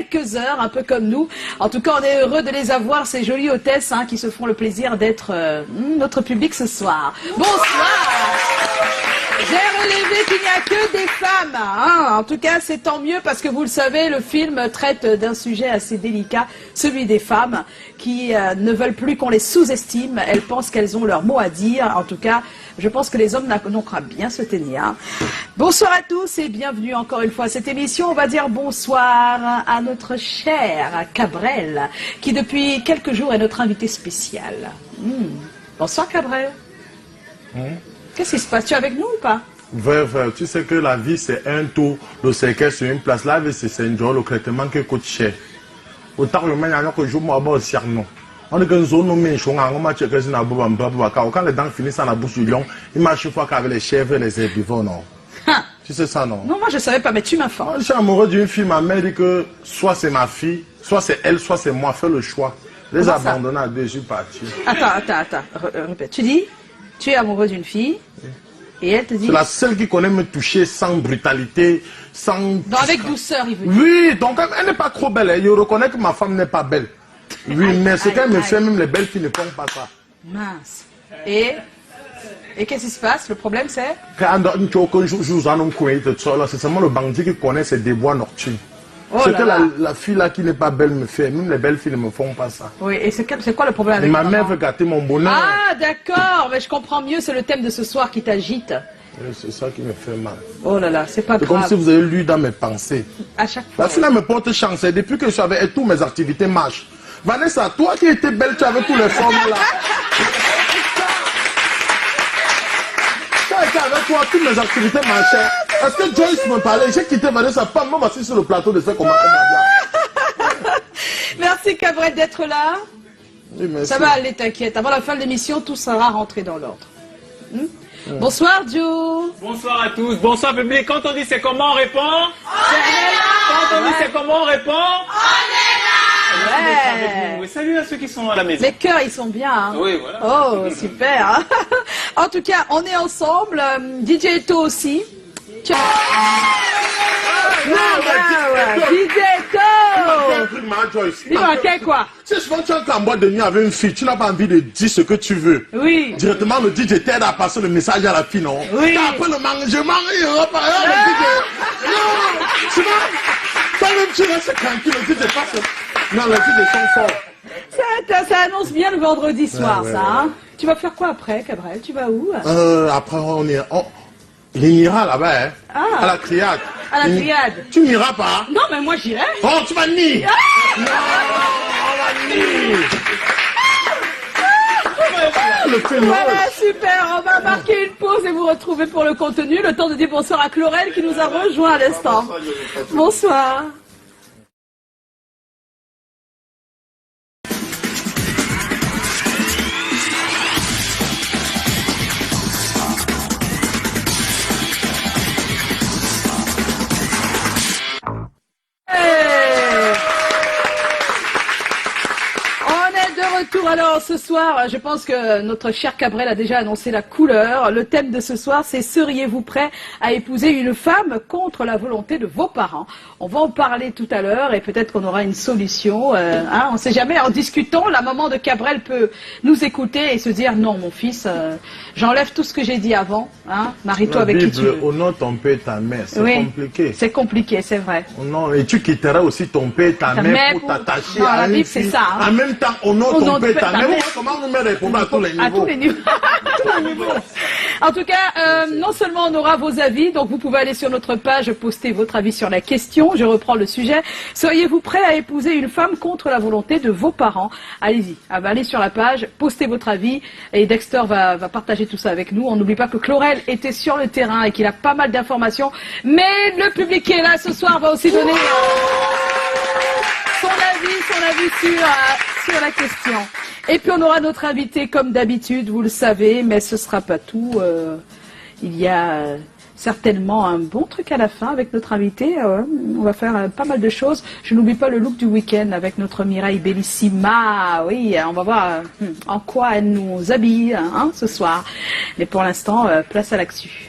quelques heures, un peu comme nous. En tout cas, on est heureux de les avoir, ces jolies hôtesses qui se font le plaisir d'être notre public ce soir. Bonsoir. J'ai relevé qu'il n'y a que des femmes. En tout cas, c'est tant mieux parce que vous le savez, le film traite d'un sujet assez délicat, celui des femmes qui ne veulent plus qu'on les sous-estime. Elles pensent qu'elles ont leur mot à dire. En tout cas, je pense que les hommes n'ont qu'à bien se tenir. Bonsoir à tous et bienvenue encore une fois à cette émission. On va dire bonsoir à notre cher Cabrel, qui depuis quelques jours est notre invité spécial. Bonsoir Cabrel. Qu'est-ce qui se passe? Tu es avec nous ou pas? Tu sais que la vie c'est un tour, le cercle sur une place. La vie c'est un jour, le traitement qui coûte cher. Autant le manière que je m'aborde sur nous. On est que nous sommes on m'a checké sur la boue, quand les dents finissent dans la bouche du lion, il marche une fois qu'avec les chèvres et les herbivores, non? Tu sais ça, non? Non, moi je savais pas, mais tu m'informes. Je suis amoureux d'une fille, ma mère dit que soit c'est ma fille, soit c'est elle, soit c'est moi. Fais le choix. Les abandonner à deux, je suis parti. Attends. Répète. Tu dis, tu es amoureux d'une fille, et elle te dit... C'est la seule qui connaît me toucher sans brutalité, sans... Non, avec douceur, il veut dire. Oui, donc elle n'est pas trop belle. Je reconnais que ma femme n'est pas belle. Oui, mais ce qu'elle me fait, même les belles filles ne font pas ça. Mince. Et qu'est-ce qui se passe? Le problème c'est? C'est seulement le bandit qui connaît ses déboires nocturnes. Oh c'est là que là. la fille là qui n'est pas belle me fait. Même les belles filles ne me font pas ça. Oui, et c'est quoi le problème avec Ma ta mère maman? veut gâter mon bonheur. Ah, d'accord, mais je comprends mieux, c'est le thème de ce soir qui t'agite. C'est ça qui me fait mal. Oh là là, c'est pas C'est comme grave. si vous avez lu dans mes pensées. À chaque fois. La fille là me porte chance. Et depuis que je suis avec elle, toutes mes activités marchent. Vanessa, toi qui étais belle, tu avais tous les formes là. Quand j'étais avec toi, toutes mes activités marchaient. Est-ce que Joyce me parlait? J'ai quitté Vanessa, pas même assis sur le plateau de ce comment Merci Cabrel d'être là. Oui, merci. Ça va aller, t'inquiète. Avant la fin de l'émission, tout sera rentré dans l'ordre. Bonsoir Joe. Bonsoir à tous, bonsoir public. Quand on dit c'est comment on répond? On est là. Quand on dit c'est comment on répond? On est là. Ouais. Et salut à ceux qui sont à la maison. Les cœurs, ils sont bien. Hein. Oui, voilà. Oh, super. En tout cas, on est ensemble. DJ Eto aussi. Tiens. DJ Eto. Il manquait quoi? Si souvent tu entres en boîte de nuit avec une fille, tu n'as pas envie de dire ce que tu veux. Oui. Directement, le DJ t'aide à passer le message à la fille, non? Oui. Après le mangement, il repart. Le DJ. Non. Tu vois? Toi-même, tu restes tranquille. Le DJ passe. Non, les DJ sont forts. Ça annonce bien le vendredi soir, Ouais, ça. Hein. Tu vas faire quoi après, Cabrel? Tu vas où? Après, il ira là-bas, hein, Ah. à la criade. À la criade. Tu n'iras pas? Non, mais moi j'irai. Oh, tu vas nier. Non, on va nier. Le phénomène. Voilà, super. On va marquer une pause et vous retrouver pour le contenu. Le temps de dire bonsoir à Chlorel qui nous a rejoint à l'instant. Bonsoir. Retour alors ce soir, je pense que notre cher Cabrel a déjà annoncé la couleur. Le thème de ce soir, c'est seriez-vous prêt à épouser une femme contre la volonté de vos parents? On va en parler tout à l'heure et peut-être qu'on aura une solution. On ne sait jamais. En discutant, la maman de Cabrel peut nous écouter et se dire non, mon fils, j'enlève tout ce que j'ai dit avant. Hein, marie-toi avec qui tu veux. Honore ton père et ta mère, c'est compliqué. C'est compliqué, c'est vrai. Non, et tu quitteras aussi ton père et ta mère pour t'attacher à une fille. C'est ça. Hein. En même temps, honore ton père et ta mère. Comment vous me répondez à tous les niveaux? À tous les niveaux. En tout cas, non seulement on aura vos avis, donc vous pouvez aller sur notre page, poster votre avis sur la question. Je reprends le sujet. Seriez-vous prêt à épouser une femme contre la volonté de vos parents? Allez-y, allez sur la page, postez votre avis et Dexter va partager tout ça avec nous. On n'oublie pas que Chlorel était sur le terrain et qu'il a pas mal d'informations, mais le public qui est là ce soir va aussi donner son avis sur la question. Et puis on aura notre invité comme d'habitude, vous le savez, mais ce sera pas tout. Il y a certainement un bon truc à la fin avec notre invité. On va faire pas mal de choses. Je n'oublie pas le look du week-end avec notre Mireille Bellissima. Oui, on va voir en quoi elle nous habille ce soir. Mais pour l'instant, place à l'actu.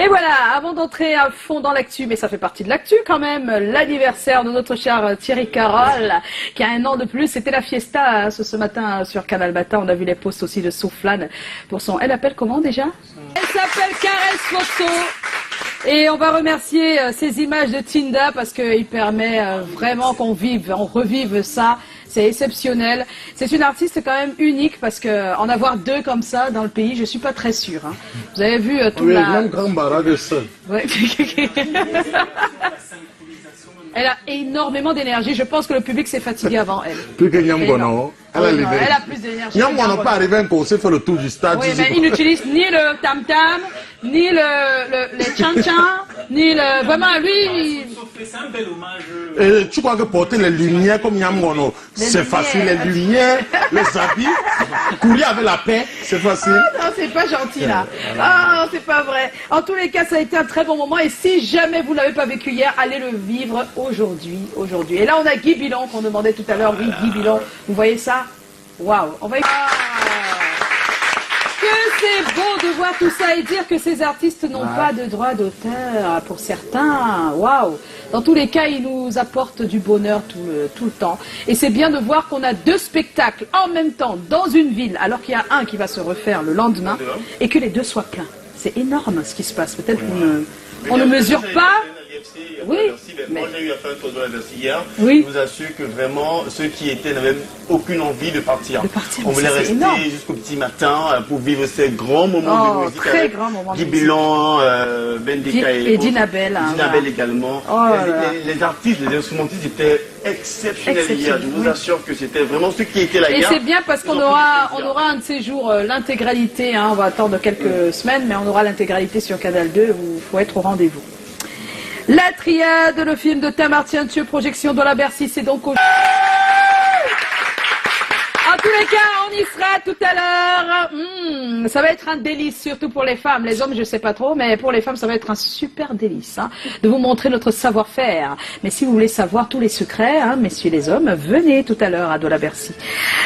Et voilà, avant d'entrer à fond dans l'actu, mais ça fait partie de l'actu quand même, l'anniversaire de notre cher Thierry Carole, qui a un an de plus. C'était la fiesta hein, ce matin sur Canal Matin. On a vu les posts aussi de Souflane pour son... Elle appelle comment déjà? Elle s'appelle Caresse Photo. Et on va remercier ces images de Tinda parce qu'il permet vraiment qu'on revive ça. C'est exceptionnel. C'est une artiste quand même unique parce que en avoir deux comme ça dans le pays, je suis pas très sûre. Hein. Vous avez vu tout oui, la... même grand barrage de seul. Ouais. Elle a énormément d'énergie. Je pense que le public s'est fatigué avant elle. Plus que Nyamgono. Elle a plus d'énergie. Nyamgono pas arrivé à un concert faire le tour du stade. Oui, mais il n'utilise ni le tam-tam, ni les tchan-tchan, ni le... Vraiment, lui... C'est un bel hommage. Et tu crois que porter les lumières comme Nyamgono, c'est facile. Les lumières, les habits, courir avec la paix, c'est facile. Non, c'est pas gentil là. Ah, c'est pas vrai. En tous les cas, ça a été un très bon moment. Et si jamais vous l'avez pas vécu hier, allez le vivre aujourd'hui. Et là, on a Guy Bilon qu'on demandait tout à l'heure. Oui, Guy Bilon. Vous voyez ça? Waouh. On va... Que c'est beau de voir tout ça et dire que ces artistes n'ont pas de droit d'auteur pour certains. Waouh. Dans tous les cas, ils nous apportent du bonheur tout le temps. Et c'est bien de voir qu'on a deux spectacles en même temps dans une ville, alors qu'il y a un qui va se refaire le lendemain, et que les deux soient pleins. C'est énorme ce qui se passe. Peut-être qu'on ne mesure pas. Oui, mais... Moi j'ai eu à faire un tour de la Bercy hier. Oui. Je vous assure que vraiment ceux qui étaient n'avaient aucune envie de partir. On voulait rester jusqu'au petit matin pour vivre ces grands moments de musique. Très grands moments Guy Bilon, Ben Deka et Dinabel. Dinabel également. Les artistes, les instrumentistes étaient exceptionnels hier. Je vous assure que c'était vraiment ceux qui étaient là hier. Et c'est bien parce qu'on aura un de ces jours l'intégralité. Hein, on va attendre quelques semaines, mais on aura l'intégralité sur Canal 2 où il faut être au rendez-vous. La Triade, le film de Tamartientieux, projection dans la Bercy, c'est donc aujourd'hui. En tous les cas, on y sera tout à l'heure. Ça va être un délice, surtout pour les femmes. Les hommes, je sais pas trop, mais pour les femmes, ça va être un super délice hein, de vous montrer notre savoir-faire. Mais si vous voulez savoir tous les secrets, hein, messieurs les hommes, venez tout à l'heure à Dola Bercy.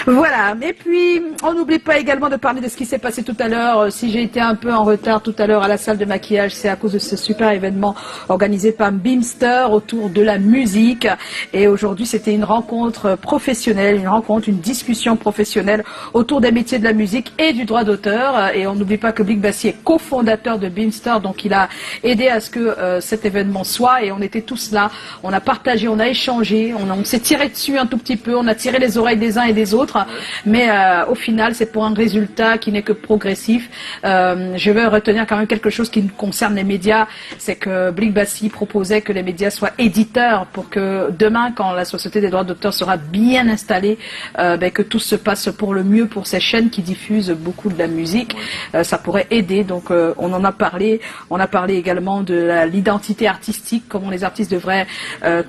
Voilà. Et puis, on n'oublie pas également de parler de ce qui s'est passé tout à l'heure. Si j'ai été un peu en retard tout à l'heure à la salle de maquillage, c'est à cause de ce super événement organisé par Beamster autour de la musique. Et aujourd'hui, c'était une rencontre professionnelle, une discussion professionnelle autour des métiers de la musique et du droit d'auteur. Et on n'oublie pas que Blick Bassi est cofondateur de Beamster, donc il a aidé à ce que cet événement soit. Et on était tous là, on a partagé, on a échangé, on s'est tiré dessus un tout petit peu, on a tiré les oreilles des uns et des autres. Mais au final, c'est pour un résultat qui n'est que progressif. Je veux retenir quand même quelque chose qui concerne les médias, c'est que Blick Bassi proposait que les médias soient éditeurs pour que demain, quand la Société des droits d'auteur sera bien installée, que tout se passe pour le mieux pour ces chaînes qui diffusent beaucoup de la musique. Ça pourrait aider, donc on en a parlé. On a parlé également de l'identité artistique, comment les artistes devraient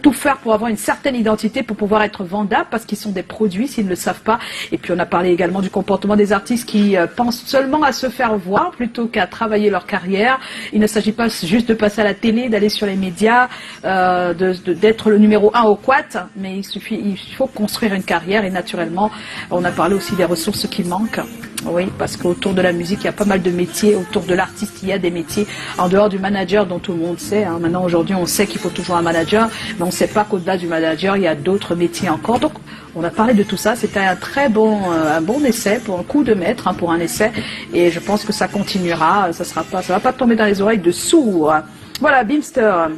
tout faire pour avoir une certaine identité, pour pouvoir être vendables, parce qu'ils sont des produits s'ils ne le savent pas. Et puis on a parlé également du comportement des artistes qui pensent seulement à se faire voir plutôt qu'à travailler leur carrière. Il ne s'agit pas juste de passer à la télé, d'aller sur les médias, d'être le numéro 1 au quat, mais il faut construire une carrière et naturellement, on a parlé aussi des ressources qui manquent. Oui, parce qu'autour de la musique, il y a pas mal de métiers. Autour de l'artiste, il y a des métiers. En dehors du manager, dont tout le monde sait. Hein. Maintenant, aujourd'hui, on sait qu'il faut toujours un manager. Mais on ne sait pas qu'au-delà du manager, il y a d'autres métiers encore. Donc, on a parlé de tout ça. C'était un bon essai, pour un coup de maître, hein, pour un essai. Et je pense que ça continuera. Ça va pas tomber dans les oreilles de sourds. Voilà, Beamster,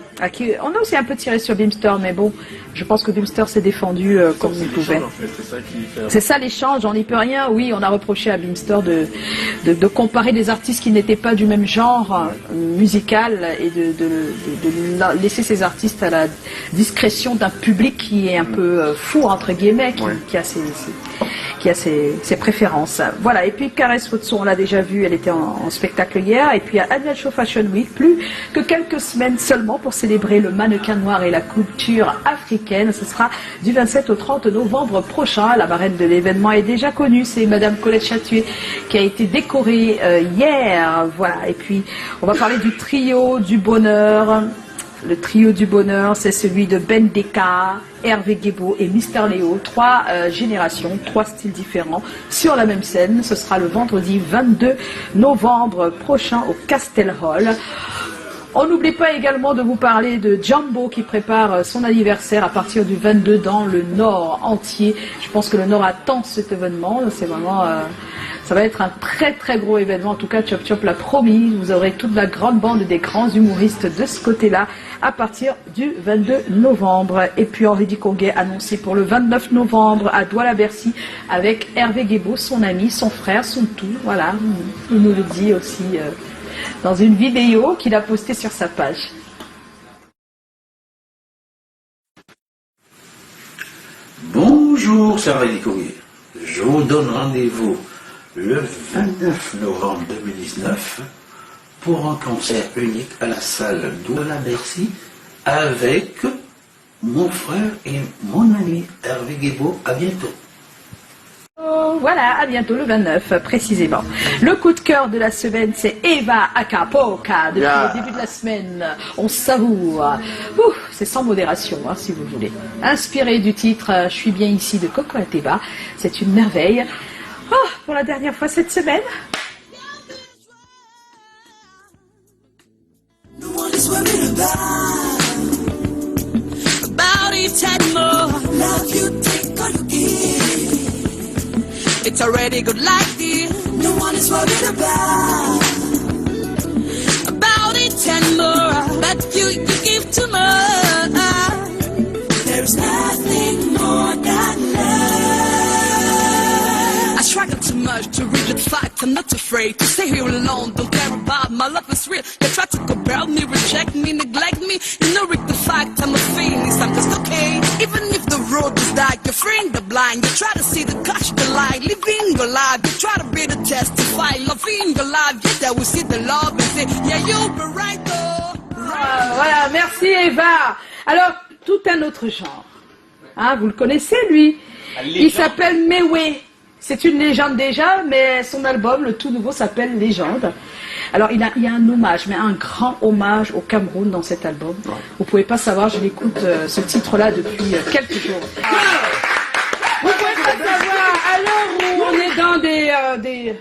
on a aussi un peu tiré sur Beamster, mais bon, je pense que Beamster s'est défendu comme il pouvait. C'est ça l'échange, on n'y peut rien. Oui, on a reproché à Beamster de comparer des artistes qui n'étaient pas du même genre musical et de laisser ces artistes à la discrétion d'un public qui est un peu fou, entre guillemets, qui a ses préférences. Voilà, et puis Caresse Photo, on l'a déjà vu, elle était en spectacle hier, et puis à Advent Show Fashion Week, plus que quelques semaines seulement pour célébrer le mannequin noir et la culture africaine. Ce sera du 27 au 30 novembre prochain. La marraine de l'événement est déjà connue, c'est Madame Colette Chatuet qui a été décorée hier. Voilà, et puis on va parler du trio du bonheur. Le trio du bonheur, c'est celui de Ben Deka, Hervé Guébo et Mister Léo. 3 générations, 3 styles différents sur la même scène. Ce sera le vendredi 22 novembre prochain au Castel Hall. On n'oublie pas également de vous parler de Jumbo qui prépare son anniversaire à partir du 22 dans le Nord entier. Je pense que le Nord attend cet événement. C'est vraiment, ça va être un très très gros événement. En tout cas, Chop Chop l'a promis. Vous aurez toute la grande bande des grands humoristes de ce côté-là à partir du 22 novembre. Et puis Henri Diconguet annoncé pour le 29 novembre à Douala-Bercy avec Hervé Guébaud, son ami, son frère, son tout. Voilà, il nous le dit aussi dans une vidéo qu'il a postée sur sa page. Bonjour, c'est Hervé Diconguet. Je vous donne rendez-vous le 29 novembre 2019 pour un concert unique à la salle Douala-Bercy avec mon frère et mon ami Hervé Guébaud. À bientôt. Voilà, à bientôt le 29 précisément. Le coup de cœur de la semaine, c'est Eva Acapulco. Depuis le début de la semaine, on savoure. C'est sans modération, hein, si vous voulez. Inspiré du titre « Je suis bien ici » de Coco Ateba, c'est une merveille. Pour la dernière fois cette semaine. It's already good like this. No one is worried about it and more. But you give too much. There's nothing more than love. I struggle too much to read the fact. I'm not afraid to stay here alone. Don't care about my love is real. They try to compare me, reject me, neglect me. You know, read the fact. I'm a feelings. I'm just okay. Even if the road is dark, you're freeing the blind. You try to see the catch the light, living your life. You try to be the testify, loving your life. Yeah, that we see the love and say, yeah, you'll be right though. Voilà, merci Eva. Alors, tout un autre genre. Hein, vous le connaissez lui. Il s'appelle Mewé. C'est une légende déjà, mais son album, le tout nouveau, s'appelle Légende. Alors, il y a un hommage, mais un grand hommage au Cameroun dans cet album. Ouais. Vous pouvez pas savoir, je l'écoute ce titre-là depuis quelques jours. Vous pouvez pas savoir, à l'heure où on est dans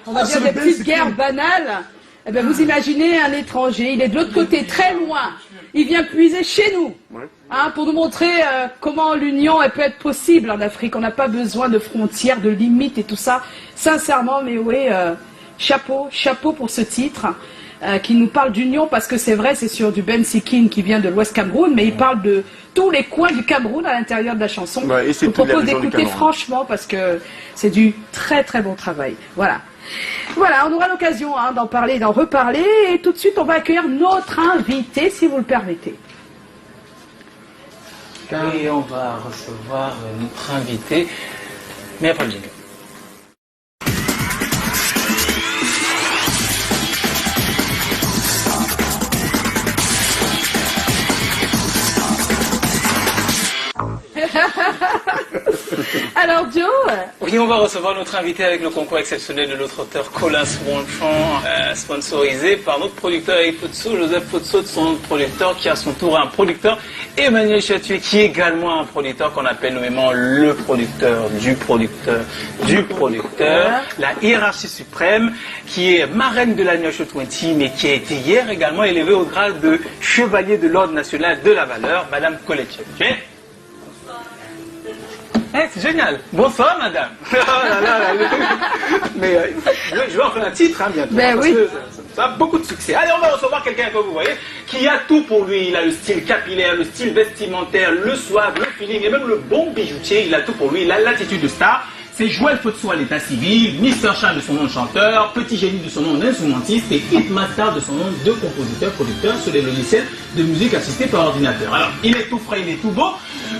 on va dire des petites guerres banales, eh bien, vous imaginez un étranger, il est de l'autre côté, très loin. Il vient puiser chez nous, hein, pour nous montrer comment l'union peut être possible en Afrique. On n'a pas besoin de frontières, de limites et tout ça. Sincèrement, mais oui, chapeau pour ce titre qui nous parle d'union, parce que c'est vrai, c'est sur du Ben Sikin qui vient de l'Ouest Cameroun, mais il parle de tous les coins du Cameroun à l'intérieur de la chanson. Je vous propose d'écouter franchement, parce que c'est du très très bon travail. Voilà. Voilà, on aura l'occasion d'en parler, d'en reparler, et tout de suite on va accueillir notre invité, si vous le permettez. Et on va recevoir notre invité, mais après le jingle. Alors Joe, oui, on va recevoir notre invité avec le concours exceptionnel de notre auteur Colin Swanchon, sponsorisé par notre producteur Joseph Potso, son producteur qui à son tour un producteur, Emmanuel Chatué qui est également un producteur qu'on appelle nommément le producteur du producteur du producteur, la hiérarchie suprême qui est marraine de la Nuacho 20, mais qui a été hier également élevée au grade de chevalier de l'ordre national de la valeur, Madame Colette Chatué. C'est génial. Bonsoir, madame. Mais je vais en faire un titre bientôt. Ben oui. Ça a beaucoup de succès. Allez, on va recevoir quelqu'un que vous voyez qui a tout pour lui. Il a le style capillaire, le style vestimentaire, le swag, le feeling et même le bon bijoutier. Il a tout pour lui. Il a l'attitude de star. C'est Joël Potso à l'état civil, Mister Chan de son nom de chanteur, Petit Génie de son nom d'instrumentiste et Hitmaster de son nom de compositeur-producteur sur les logiciels de musique assistée par ordinateur. Alors, il est tout frais, il est tout beau.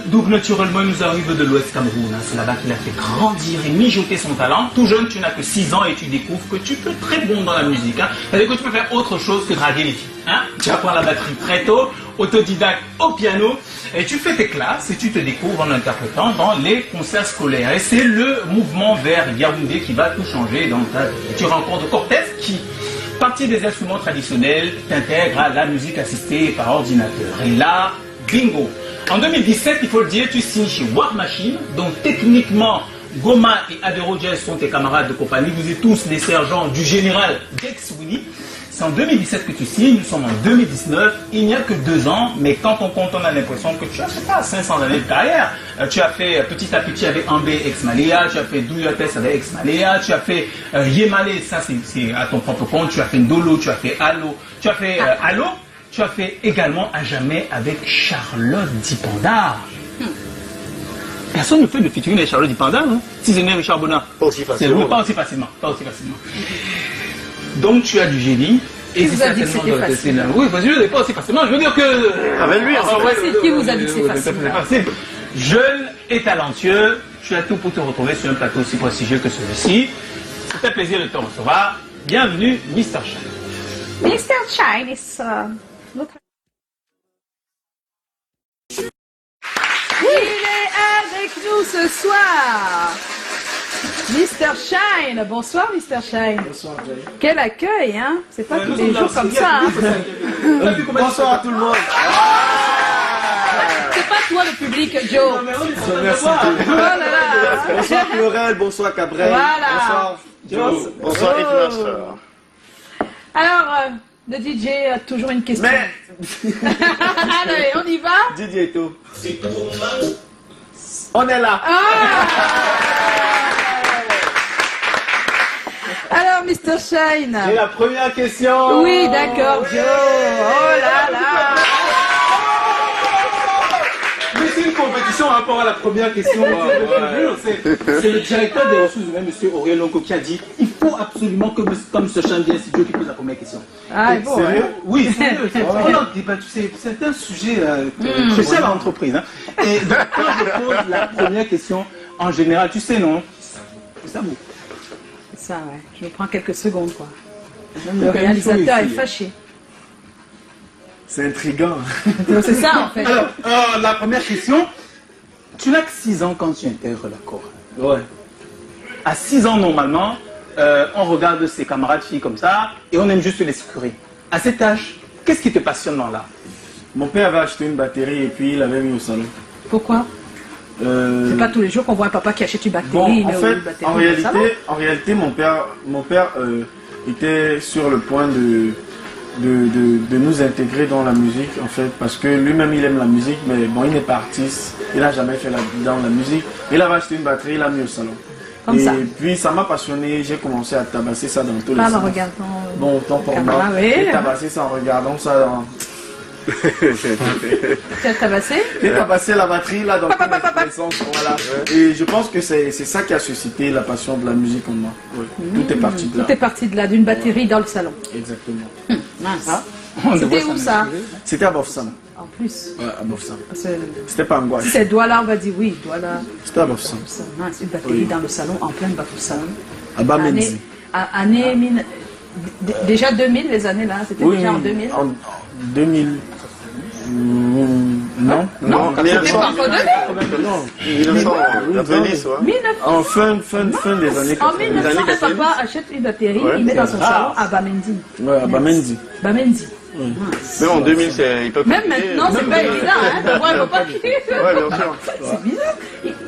Donc, naturellement, il nous arrive de l'Ouest Cameroun. C'est là-bas qu'il a fait grandir et mijoter son talent. Tout jeune, tu n'as que 6 ans et tu découvres que tu peux être très bon dans la musique. C'est-à-dire que tu peux faire autre chose que draguer les filles. Tu apprends la batterie très tôt, autodidacte au piano, et tu fais tes classes et tu te découvres en interprétant dans les concerts scolaires. Et c'est le mouvement vers Yaoundé qui va tout changer dans ta vie. Et tu rencontres Cortez qui, partie des instruments traditionnels, t'intègre à la musique assistée par ordinateur. Et là, bingo. En 2017, il faut le dire, tu signes chez War Machine, donc techniquement, Goma et Adero Jazz sont tes camarades de compagnie. Vous êtes tous les sergents du général Dex Winnie. C'est en 2017 que tu signes, nous sommes en 2019, il n'y a que 2 ans, mais quand on compte, on a l'impression que tu as, je sais pas, 500 années de carrière. Tu as fait Petit à Petit avec Ambé ex Malea, tu as fait Douyates avec ex Malea, tu as fait Yemale, ça c'est à ton propre compte, tu as fait Ndolo, tu as fait Allo, tu as fait Allo, tu as fait également À Jamais avec Charlotte Dipanda. Personne ne fait de featuring avec Charlotte Dipanda, hein? Si c'est même Richard Bonnard. Pas aussi facilement. Pas aussi facilement. Donc tu as du génie. Qui vous a dit que c'était facile? Oui, parce que je ne l'ai pas aussi facilement. Je veux dire que... Avec lui, Qui vous a dit que c'est facile? facile. Jeune et talentueux, tu as tout pour te retrouver sur un plateau aussi prestigieux que celui-ci. C'est un plaisir de te recevoir. Bienvenue, Mr. Shine. Mr. Shine is notre... Il est avec nous ce soir. Mr. Shine, bonsoir Mr. Shine. Bonsoir Jay. Quel accueil, hein? C'est pas tous les jours comme ça, hein? Bonsoir à tout le monde. C'est pas toi le public, Joe. Merci. Oh là là. Bonsoir Florel, bonsoir Cabrel. Voilà. Bonsoir Joe. Bonsoir, Hitmaster. Alors, le DJ a toujours une question. Mais Allez, on y va? Didier et tout. On est là. Alors, Mr. Shine. Et la première question. Oui, d'accord, Joe. Oh là là. Mais c'est une compétition par rapport à la première question. C'est le directeur des ressources humaines, M. Aurélien Longo, qui a dit il faut absolument que comme ce chien vienne, c'est Joe qui pose la première question. Ah, bon, Sérieux? hein. Oui, sérieux. On en débat, tu sais, c'est un sujet crucial à l'entreprise. Hein. Et donc, quand je pose la première question, en général, tu sais, non? C'est ça, vous. C'est ça, ouais. Je me prends quelques secondes, quoi. Même le réalisateur est fâché. C'est intriguant. C'est ça, en fait. Alors, la première question, tu n'as que 6 ans quand tu intègres la chorale. Ouais. À 6 ans, normalement, on regarde ses camarades filles comme ça et on aime juste les sucrer. À cet âge, qu'est-ce qui te passionne dans l'art? Mon père avait acheté une batterie et puis il l'avait mis au salon. Pourquoi? C'est pas tous les jours qu'on voit un papa qui achète une batterie. Bon, il en met fait, une batterie dans le salon. en réalité, mon père était sur le point de nous intégrer dans la musique, en fait, parce que lui-même il aime la musique, mais bon, il n'est pas artiste, il n'a jamais fait dans la musique. Il avait acheté une batterie, il l'a mis au salon. Comme et ça. puis ça m'a passionné, j'ai commencé à tabasser ça dans tous les Pas en sens. regardant. Bon, autant pour moi, caméra, oui. j'ai tabassé ça en regardant ça dans... Tu as tabassé? J'ai tabassé la batterie là dans tous les sens, voilà. Et je pense que c'est ça qui a suscité la passion de la musique en moi. Ouais. Tout est parti de là. Tout est parti de là, d'une batterie dans le salon. Exactement. Mince. C'était où ça? C'était à Bofsam. En plus. Ouais, à Bofsam. Parce que C'était pas en si gouache. c'est Douala, on va dire oui, Douala. C'était à Bofsam. Mince, une batterie Oui. dans le salon, en plein bateau salon. À Bamenzi. Année déjà 2000, les années là, c'était Oui, déjà en 2000. en 2000. Non. Non, C'était pas encore 2000. Non. 1990, ouais. 1900. En fin des années En 80. 1900, un papa achète une batterie, Ouais, il met dans son c'est salon à Bamendi. Ouais, à Bamenzi. Bamendi. Même en 2000, il peut Même maintenant, c'est pas évident, hein, de voir un papa qui... Ouais, bien sûr. C'est bizarre.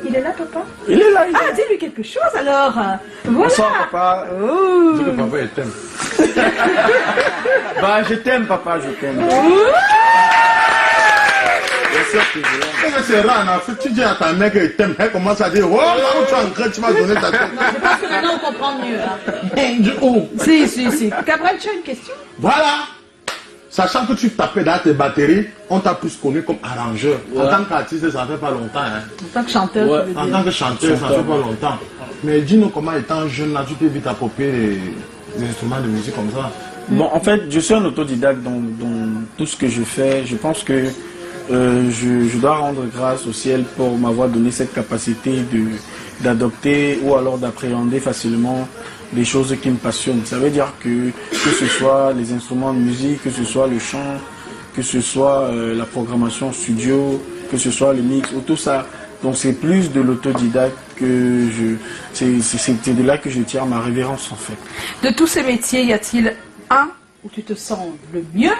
Il est là, papa? Il est là, il est là. Ah, dis-lui quelque chose alors. Voilà. Bonsoir papa. Oh. Dis que papa il t'aime. Bah je t'aime papa, je t'aime. Bien sûr que je l'aime. Qu'est-ce que c'est rare en Afrique? Tu dis à ta mère qu'il t'aime, elle commence à dire oh là où tu es en train, tu m'as donné ta tête. Je pense que maintenant on comprend mieux. Hein. Du oh. Si. Cabrel, tu as une question? Voilà. Sachant que tu tapais dans tes batteries, on t'a plus connu comme arrangeur. En tant qu'artiste, ça fait pas longtemps. Hein. En tant que chanteur, Ouais. tu veux En dire. tant que chanteur, ça fait pas longtemps. Mais dis-nous comment étant jeune là, tu t'es vite approprié les instruments de musique comme ça. Bon, en fait, je suis un autodidacte dans tout ce que je fais. Je pense que je dois rendre grâce au ciel pour m'avoir donné cette capacité d'adopter ou alors d'appréhender facilement des choses qui me passionnent. Ça veut dire que ce soit les instruments de musique, que ce soit le chant, que ce soit la programmation studio, que ce soit le mix, ou tout ça. Donc c'est plus de l'autodidacte que c'est de là que je tire ma révérence en fait. De tous ces métiers, y a-t-il un où tu te sens le mieux?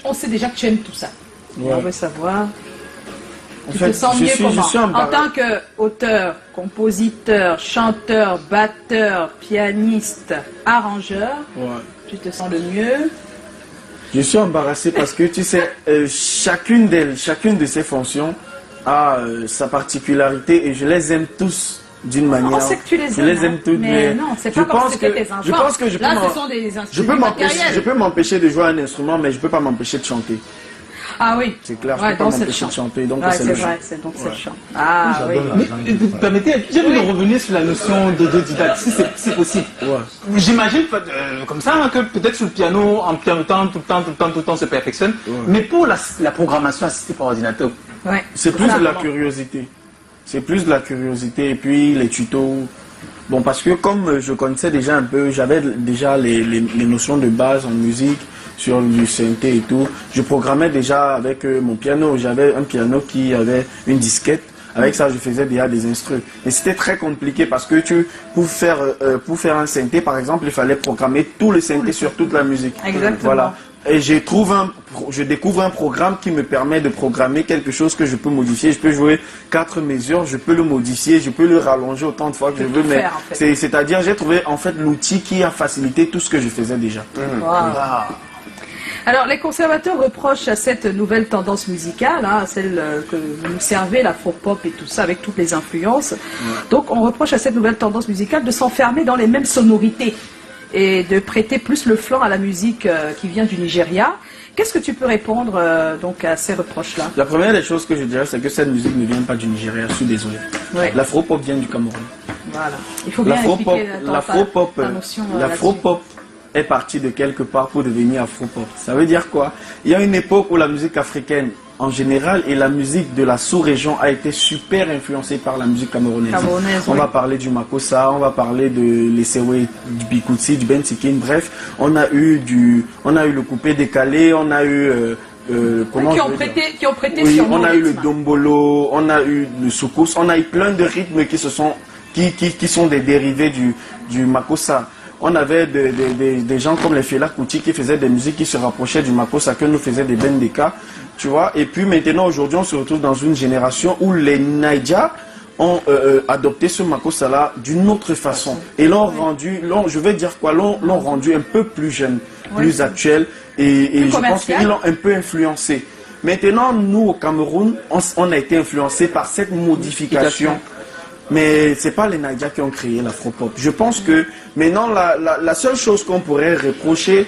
On sait déjà que tu aimes tout ça. Ouais. On veut savoir Tu te sens mieux je comment? suis En embarrassé. tant qu'auteur, compositeur, chanteur, batteur, pianiste, arrangeur, Ouais. tu te sens le mieux? Je suis embarrassé parce que tu sais, chacune de ces fonctions a sa particularité et je les aime tous d'une manière. On sait que tu les aimes. Je les aime toutes, mais non, c'est pas comme si c'était tes enfants. je pense que je peux Là, m'en- ce sont des je instruments peux m'empêcher, matériels. je peux m'empêcher de jouer un instrument, mais je peux pas m'empêcher de chanter. Ah oui. C'est clair, je Ouais, peux pas donc c'est le m'empêcher chant. de chanter, donc Ouais, c'est c'est le vrai, chant. c'est donc c'est le chant. Ah oui. J'adore la langue. Vous permettez, j'ai envie de revenir sur la notion d'autodidacte, si c'est possible. Ouais. J'imagine comme ça hein, que peut-être sur le piano, en pianotant tout le temps se perfectionne. Mais pour la programmation assistée par ordinateur, Ouais. C'est plus Ça, de la vraiment. curiosité. C'est plus de la curiosité et puis les tutos. Bon, parce que comme je connaissais déjà un peu, j'avais déjà les notions de base en musique, sur du synthé et tout. Je programmais déjà avec mon piano. J'avais un piano qui avait une disquette. Avec ça, je faisais déjà des instruments. Mais c'était très compliqué parce que pour faire un synthé, par exemple, il fallait programmer tout le synthé sur toute la musique. Exactement. Voilà. Et je découvre un programme qui me permet de programmer quelque chose que je peux modifier. Je peux jouer 4 mesures, je peux le modifier, je peux le rallonger autant de fois que je veux. tout Mais faire, en fait. c'est-à-dire, j'ai trouvé en fait l'outil qui a facilité tout ce que je faisais déjà. Wow. Alors, les conservateurs reprochent à cette nouvelle tendance musicale, hein, celle que vous nous servez, l'afro-pop et tout ça, avec toutes les influences. Donc, on reproche à cette nouvelle tendance musicale de s'enfermer dans les mêmes sonorités et de prêter plus le flanc à la musique qui vient du Nigeria. Qu'est-ce que tu peux répondre donc à ces reproches-là? La première des choses que je dirais, c'est que cette musique ne vient pas du Nigeria. Je suis désolé. Ouais. L'afro-pop vient du Cameroun. Voilà. Il faut bien L'afro-pop, expliquer ta notion là-dessus. l'afro-pop est parti de quelque part pour devenir afro-pop. Ça veut dire quoi? Il y a une époque où la musique africaine en général et la musique de la sous-région a été super influencée par la musique camerounaise. On oui. va parler du Makossa, on va parler de l'Essewe, du Bikoutsi, du Bensikin, bref, on a eu le coupé décalé, on a eu qui ont prêté oui, sur on nos a eu le rythmes. dombolo, on a eu le soukous, on a eu plein de rythmes qui sont des dérivés du Makossa. On avait des gens comme les Fela Kuti qui faisaient des musiques qui se rapprochaient du Makossa, que nous faisaient des Bendeka, tu vois. Et puis maintenant, aujourd'hui, on se retrouve dans une génération où les Naija ont adopté ce Makossa-là d'une autre façon. Et l'ont rendu, je vais dire quoi, l'ont rendu un peu plus jeune, plus actuel. Et je pense qu'ils l'ont un peu influencé. Maintenant, nous, au Cameroun, on a été influencé par cette modification. Mais ce n'est pas les Naija qui ont créé l'afro-pop. Je pense que maintenant, la seule chose qu'on pourrait reprocher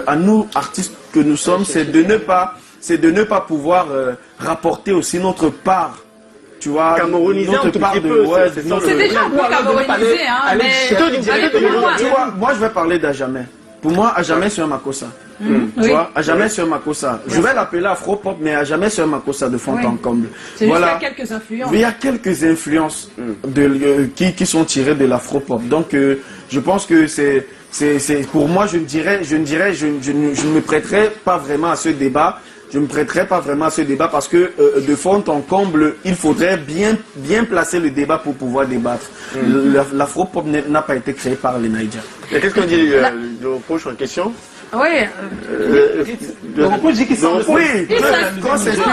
à nous, artistes que nous sommes, c'est de ne pas pouvoir rapporter aussi notre part. Tu vois, Camerounisé un notre tout part petit de... peu, Ouais, c'est notre- C'est déjà un peu camerounisé, hein, mais allez plus loin. Tu vois, moi je vais parler d'Ajamais. Pour moi, Ajamais c'est un Makossa. Tu Oui. vois, Ajamais c'est un Makossa. Je vais l'appeler afro-pop, mais Ajamais c'est un Makossa de fond Oui. en comble. C'est juste qu'il y a quelques influences. Il y a quelques influences qui sont tirées de l'afro-pop. Donc je pense que c'est pour moi, je ne me prêterai pas vraiment à ce débat. Je ne me prêterai pas vraiment à ce débat parce que de fond en comble, il faudrait bien placer le débat pour pouvoir débattre. L'afro-pop n'a pas été créé par les Naija. Et qu'est-ce qu'on dit le reproche en question? Oui, le reproche dit qu'il semble... Oui,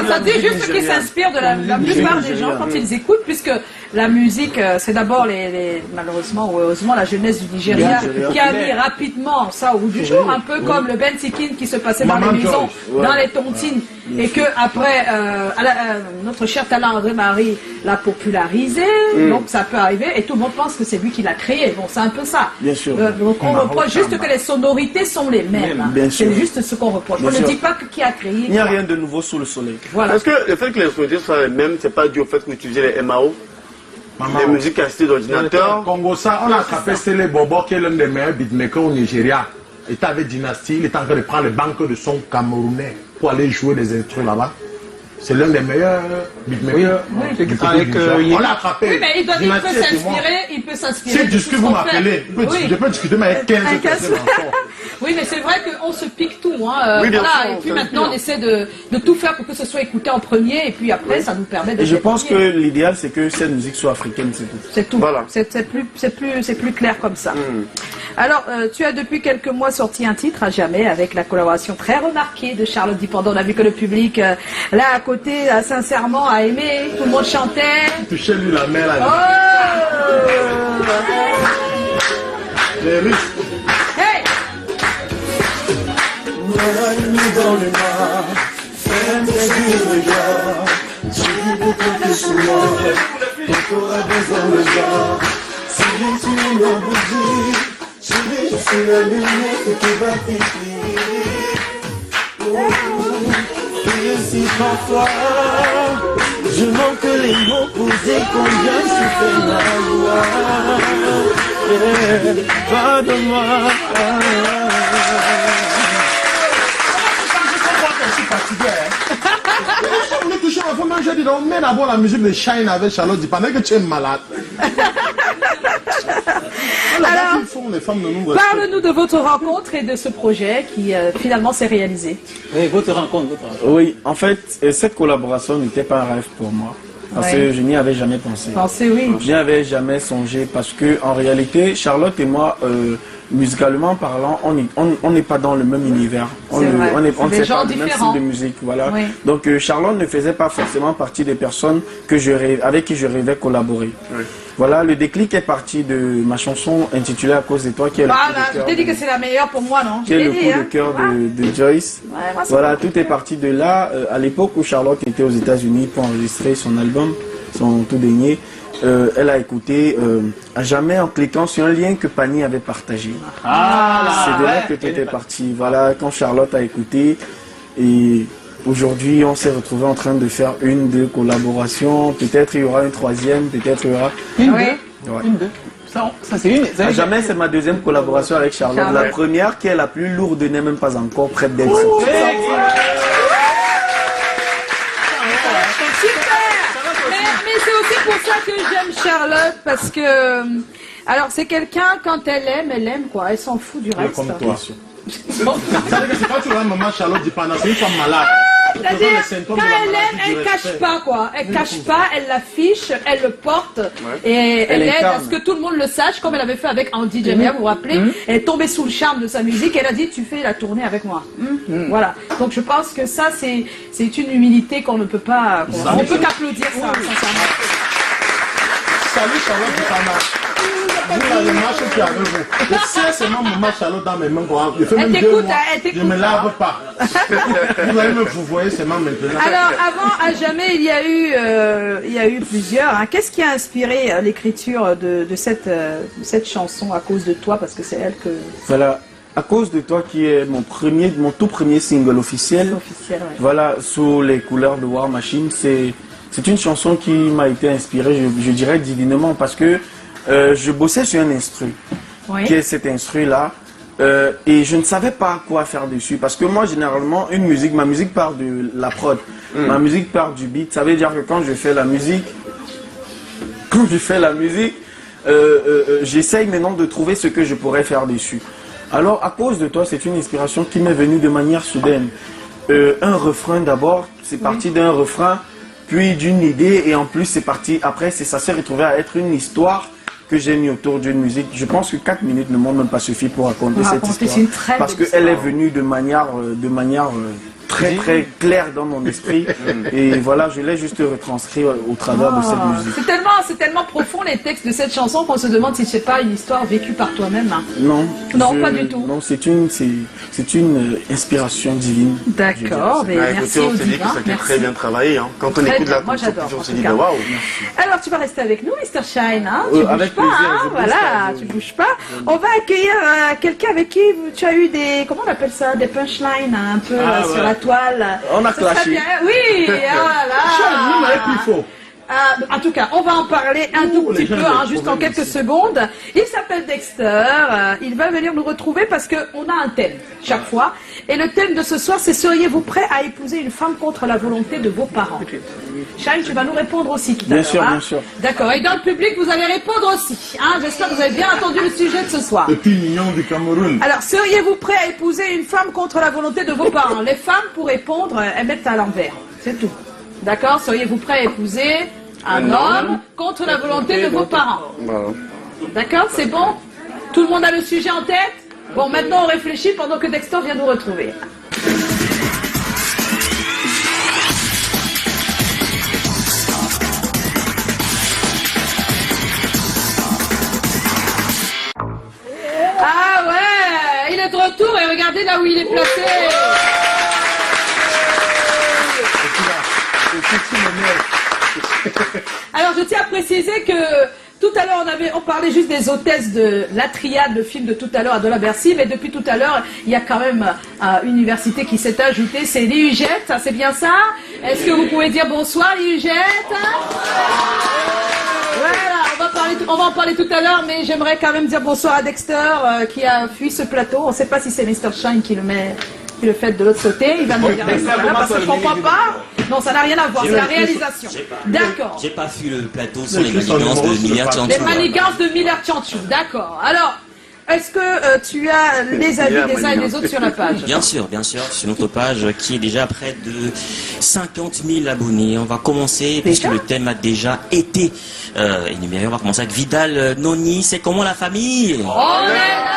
ça dit juste qu'ils s'inspirent de la plupart des gens quand ils écoutent, puisque la musique, c'est d'abord malheureusement ou heureusement la jeunesse du Nigeria qui a mis rapidement ça au bout du jour, un peu comme le Bensikin qui se passait dans les maisons, dans les tontines, et que après notre cher talent André Marie l'a popularisé, donc ça peut arriver, et tout le monde pense que c'est lui qui l'a créé. Bon, c'est un peu ça. Bien sûr. Donc on reproche juste que les sonorités sont les mêmes. Bien sûr. C'est juste ce qu'on reproche. On ne dit pas qui a créé. Il n'y a rien de nouveau sous le soleil. Voilà. Est-ce que le fait que les sonorités soient les mêmes, c'est pas dû au fait que vous utilisez les MAO, les musiques assistées d'ordinateur? Congo, ça, on a attrapé Sele Bobo, qui est l'un des meilleurs beatmakers au Nigeria. Il était avec Dynasty, il est en train de prendre les banques de son camerounais pour aller jouer des instruments là-bas. C'est l'un des meilleurs beatmakers. Oui, du avec, côté du Nigeria. On l'a attrapé. Oui, mais il peut Dynasty est témoin. s'inspirer. Si discute, vous m'appelez. Je peux discuter, mais avec 15 personnes encore. Oui, mais c'est vrai qu'on se pique tout. Hein. Oui, bien Voilà. sûr, Et puis on maintenant, on essaie de tout faire pour que ce soit écouté en premier. Et puis après, ça nous permet de... Et je pense que l'idéal, c'est que cette musique soit africaine, c'est tout. C'est tout. Voilà. C'est plus clair comme ça. Alors, tu as depuis quelques mois sorti un titre, à jamais, avec la collaboration très remarquée de Charlotte Dipendon. On a vu que le public, là à côté, sincèrement, a aimé. Tout le monde chantait. Touchez lui la main là. Oh Les Russes. Hey! Dans le noir, ferme tes yeux, regarde. J'ai beaucoup plus sur moi, quand t'auras besoin de moi. Si bien tu m'as bougie, je suis la lumière qui va t'éclairer. Et si parfois, je manque les mots pour dire combien je fais ma loi. Pardonne-moi. On est touché à fond, j'ai dit, on met d'abord la musique de Shine avec Charlotte Dipendon, que tu es malade. Alors, les femmes de nous parle-nous de votre rencontre et de ce projet qui finalement s'est réalisé. Oui, votre rencontre. Oui, en fait, cette collaboration n'était pas un rêve pour moi. Parce que je n'y avais jamais pensé. Oui. Je n'y avais jamais songé parce que en réalité, Charlotte et moi, musicalement parlant, on n'est pas dans le même univers. On ne fait pas le même style de musique. Voilà. Oui. Donc Charlotte ne faisait pas forcément partie des personnes avec qui je rêvais collaborer. Oui. Voilà, le déclic est parti de ma chanson intitulée À cause de toi, qui est le coup de cœur. Je t'ai dit que c'est la meilleure pour moi, non? Qui est le coup de cœur de Joyce. Ouais, voilà, tout est parti de là. À l'époque où Charlotte était aux États-Unis pour enregistrer son album, son tout dernier, elle a écouté à jamais en cliquant sur un lien que Pani avait partagé. C'est de là que tout est parti. Voilà, quand Charlotte a écouté, et aujourd'hui on s'est retrouvé en train de faire deux collaborations. Peut-être il y aura une troisième, peut-être il y aura Une, deux. Ça c'est une. À jamais, c'est ma deuxième collaboration avec Charlotte. La première, qui est la plus lourde, n'est même pas encore prête d'être sortie. Mais c'est aussi pour ça que j'aime Charlotte, parce que alors c'est quelqu'un, quand elle aime quoi, elle s'en fout du reste. Comme toi. C'est pas toujours la maman Charlotte Dipendon, c'est une femme malade. C'est-à-dire, quand elle aime, elle cache pas quoi. Elle cache pas, elle l'affiche, elle le porte et elle aide à ce que tout le monde le sache, comme elle avait fait avec Andy Jamia, vous vous rappelez. Elle est tombée sous le charme de sa musique, elle a dit tu fais la tournée avec moi. Voilà. Donc je pense que ça c'est une humilité qu'on ne peut pas. On peut qu'applaudir ça, sincèrement. Salut Charlotte Dipendon. Vous avez marché qui avec vous. Je sais seulement maman Charlotte dans mes mains. Je fais même 2 mois. Je ne me lave pas. Vous allez me vous voyez seulement maintenant. Alors avant, à jamais, il y a eu plusieurs. Hein. Qu'est-ce qui a inspiré l'écriture de cette chanson À cause de toi, parce que c'est elle que. Voilà. À cause de toi, qui est mon tout premier single officiel. Voilà, sous les couleurs de War Machine, c'est une chanson qui m'a été inspirée, je dirais divinement, parce que je bossais sur un instru, qui est cet instru-là, et je ne savais pas quoi faire dessus, parce que moi, généralement, ma musique part de la prod, ma musique part du beat. Ça veut dire que quand je fais la musique, j'essaye maintenant de trouver ce que je pourrais faire dessus. Alors, À cause de toi, c'est une inspiration qui m'est venue de manière soudaine. Un refrain d'abord, c'est parti d'un refrain, puis d'une idée, et en plus c'est parti, après ça s'est retrouvé à être une histoire que j'ai mis autour d'une musique. Je pense que 4 minutes ne m'ont même pas suffi pour raconter cette histoire. Parce qu'elle est venue de manière très très claire dans mon esprit. Et voilà, je l'ai juste retranscrit au travers de cette musique. C'est tellement profond les textes de cette chanson qu'on se demande si c'est pas une histoire vécue par toi-même. Hein. Non. Pas du tout. Non, c'est une inspiration divine. D'accord, merci on s'est dit que ça a été très bien travaillé. Hein. Quand on écoute la chanson, on s'est dit waouh. Alors tu vas rester avec nous, Mr. Shine. Hein. Tu avec bouges pas, plaisir, hein. Voilà, tu bouges pas. On va accueillir quelqu'un avec qui tu as eu des, comment on appelle ça, des punchlines un peu sur la toile. On a clashé. Oui, voilà. Plus faux. En tout cas, on va en parler un tout petit peu, juste en quelques secondes. Il s'appelle Dexter. Il va venir nous retrouver parce qu'on a un thème chaque fois. Et le thème de ce soir, c'est seriez-vous prêt à épouser une femme contre la volonté de vos parents? Shine, tu vas nous répondre aussi tout à l'heure. Bien sûr. D'accord. Et dans le public, vous allez répondre aussi. Hein. J'espère que vous avez bien entendu le sujet de ce soir. Depuis l'Union du Cameroun. Alors, seriez-vous prêt à épouser une femme contre la volonté de vos parents? Les femmes, pour répondre, elles mettent à l'envers. C'est tout. D'accord? Seriez-vous prêt à épouser un homme contre la volonté de vos parents? D'accord? C'est bon? Tout le monde a le sujet en tête? Bon, maintenant on réfléchit pendant que Dexter vient nous retrouver. Ah ouais, il est de retour et regardez là où il est placé. Alors je tiens à préciser que tout à l'heure on parlait juste des hôtesses de la triade, le film de tout à l'heure à de la Bercy, mais depuis tout à l'heure il y a quand même une université qui s'est ajoutée, c'est l'IUGET, c'est bien ça? Est-ce que vous pouvez dire bonsoir l'IUGET? Voilà, on va en parler tout à l'heure, mais j'aimerais quand même dire bonsoir à Dexter qui a fui ce plateau. On ne sait pas si c'est Mr. Shine qui le fait de l'autre côté. Il va nous dire voilà, parce que je ne comprends pas. Non, ça n'a rien à voir, c'est la réalisation. D'accord. J'ai pas fui le plateau sur les manigances de Miller Tchanchou. Les manigances de Miller Tchanchou, d'accord. Alors, est-ce que tu as les avis des uns et des autres sur la page? Bien sûr, sur notre page qui est déjà près de 50 000 abonnés. On va commencer, puisque le thème a déjà été énuméré, on va commencer avec Vidal Noni. C'est comment la famille? On est là!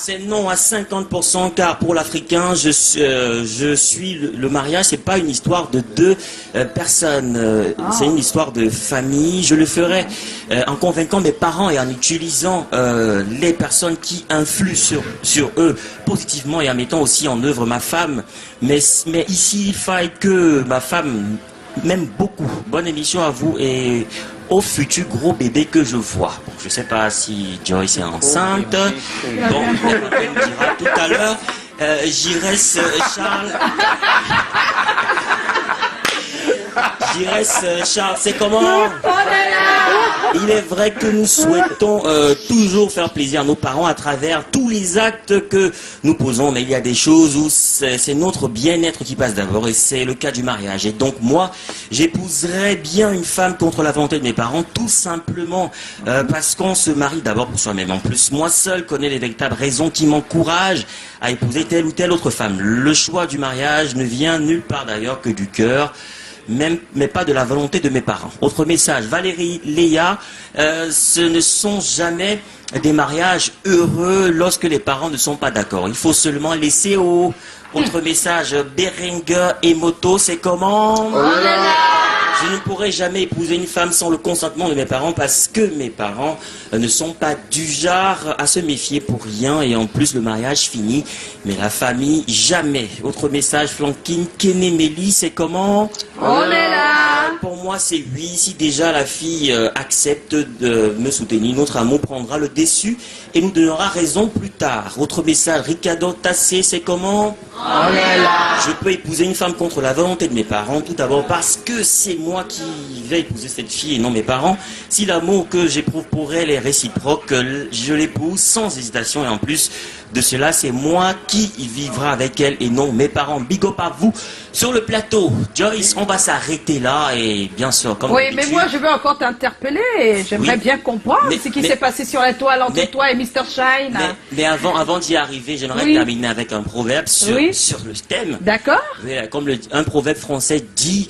C'est non à 50%, car pour l'Africain, je suis le mariage, c'est pas une histoire de deux personnes, c'est une histoire de famille. Je le ferai en convainquant mes parents et en utilisant les personnes qui influent sur eux positivement et en mettant aussi en œuvre ma femme. Mais ici, il faille que ma femme m'aime beaucoup. Bonne émission à vous et au futur gros bébé que je vois. Bon, je ne sais pas si Joyce est enceinte. Bon, elle me dira tout à l'heure. J'irais Charles. Charles, c'est comment? Il est vrai que nous souhaitons toujours faire plaisir à nos parents à travers tous les actes que nous posons, mais il y a des choses où c'est notre bien-être qui passe d'abord, et c'est le cas du mariage. Et donc moi, j'épouserais bien une femme contre la volonté de mes parents, tout simplement parce qu'on se marie d'abord pour soi-même. En plus, moi seul connais les véritables raisons qui m'encouragent à épouser telle ou telle autre femme. Le choix du mariage ne vient nulle part d'ailleurs que du cœur, mais pas de la volonté de mes parents. Autre message, Valérie Léa, ce ne sont jamais des mariages heureux lorsque les parents ne sont pas d'accord. Il faut seulement laisser au... Autre message, Berenguer et Moto, c'est comment? Je ne pourrai jamais épouser une femme sans le consentement de mes parents parce que mes parents ne sont pas du genre à se méfier pour rien, et en plus le mariage finit, mais la famille jamais. Autre message, Flanquine Kenemeli, c'est comment? On est là. Pour moi c'est oui, si déjà la fille accepte de me soutenir, notre amour prendra le dessus et nous donnera raison plus tard. Autre message, Ricardo Tassé, c'est comment? On est là. Je peux épouser une femme contre la volonté de mes parents, tout d'abord parce que c'est moi qui vais épouser cette fille et non mes parents. Si l'amour que j'éprouve pour elle est réciproque, je l'épouse sans hésitation, et en plus de cela, c'est moi qui vivra avec elle et non mes parents. Big up à vous sur le plateau. Joyce, on va s'arrêter là, et bien sûr, comme oui, mais moi je veux encore t'interpeller. J'aimerais bien comprendre ce qui s'est passé sur la toile entre toi et Mr. Shine. Mais avant d'y arriver, j'aimerais terminer avec un proverbe sur le thème. D'accord. Comme un proverbe français dit,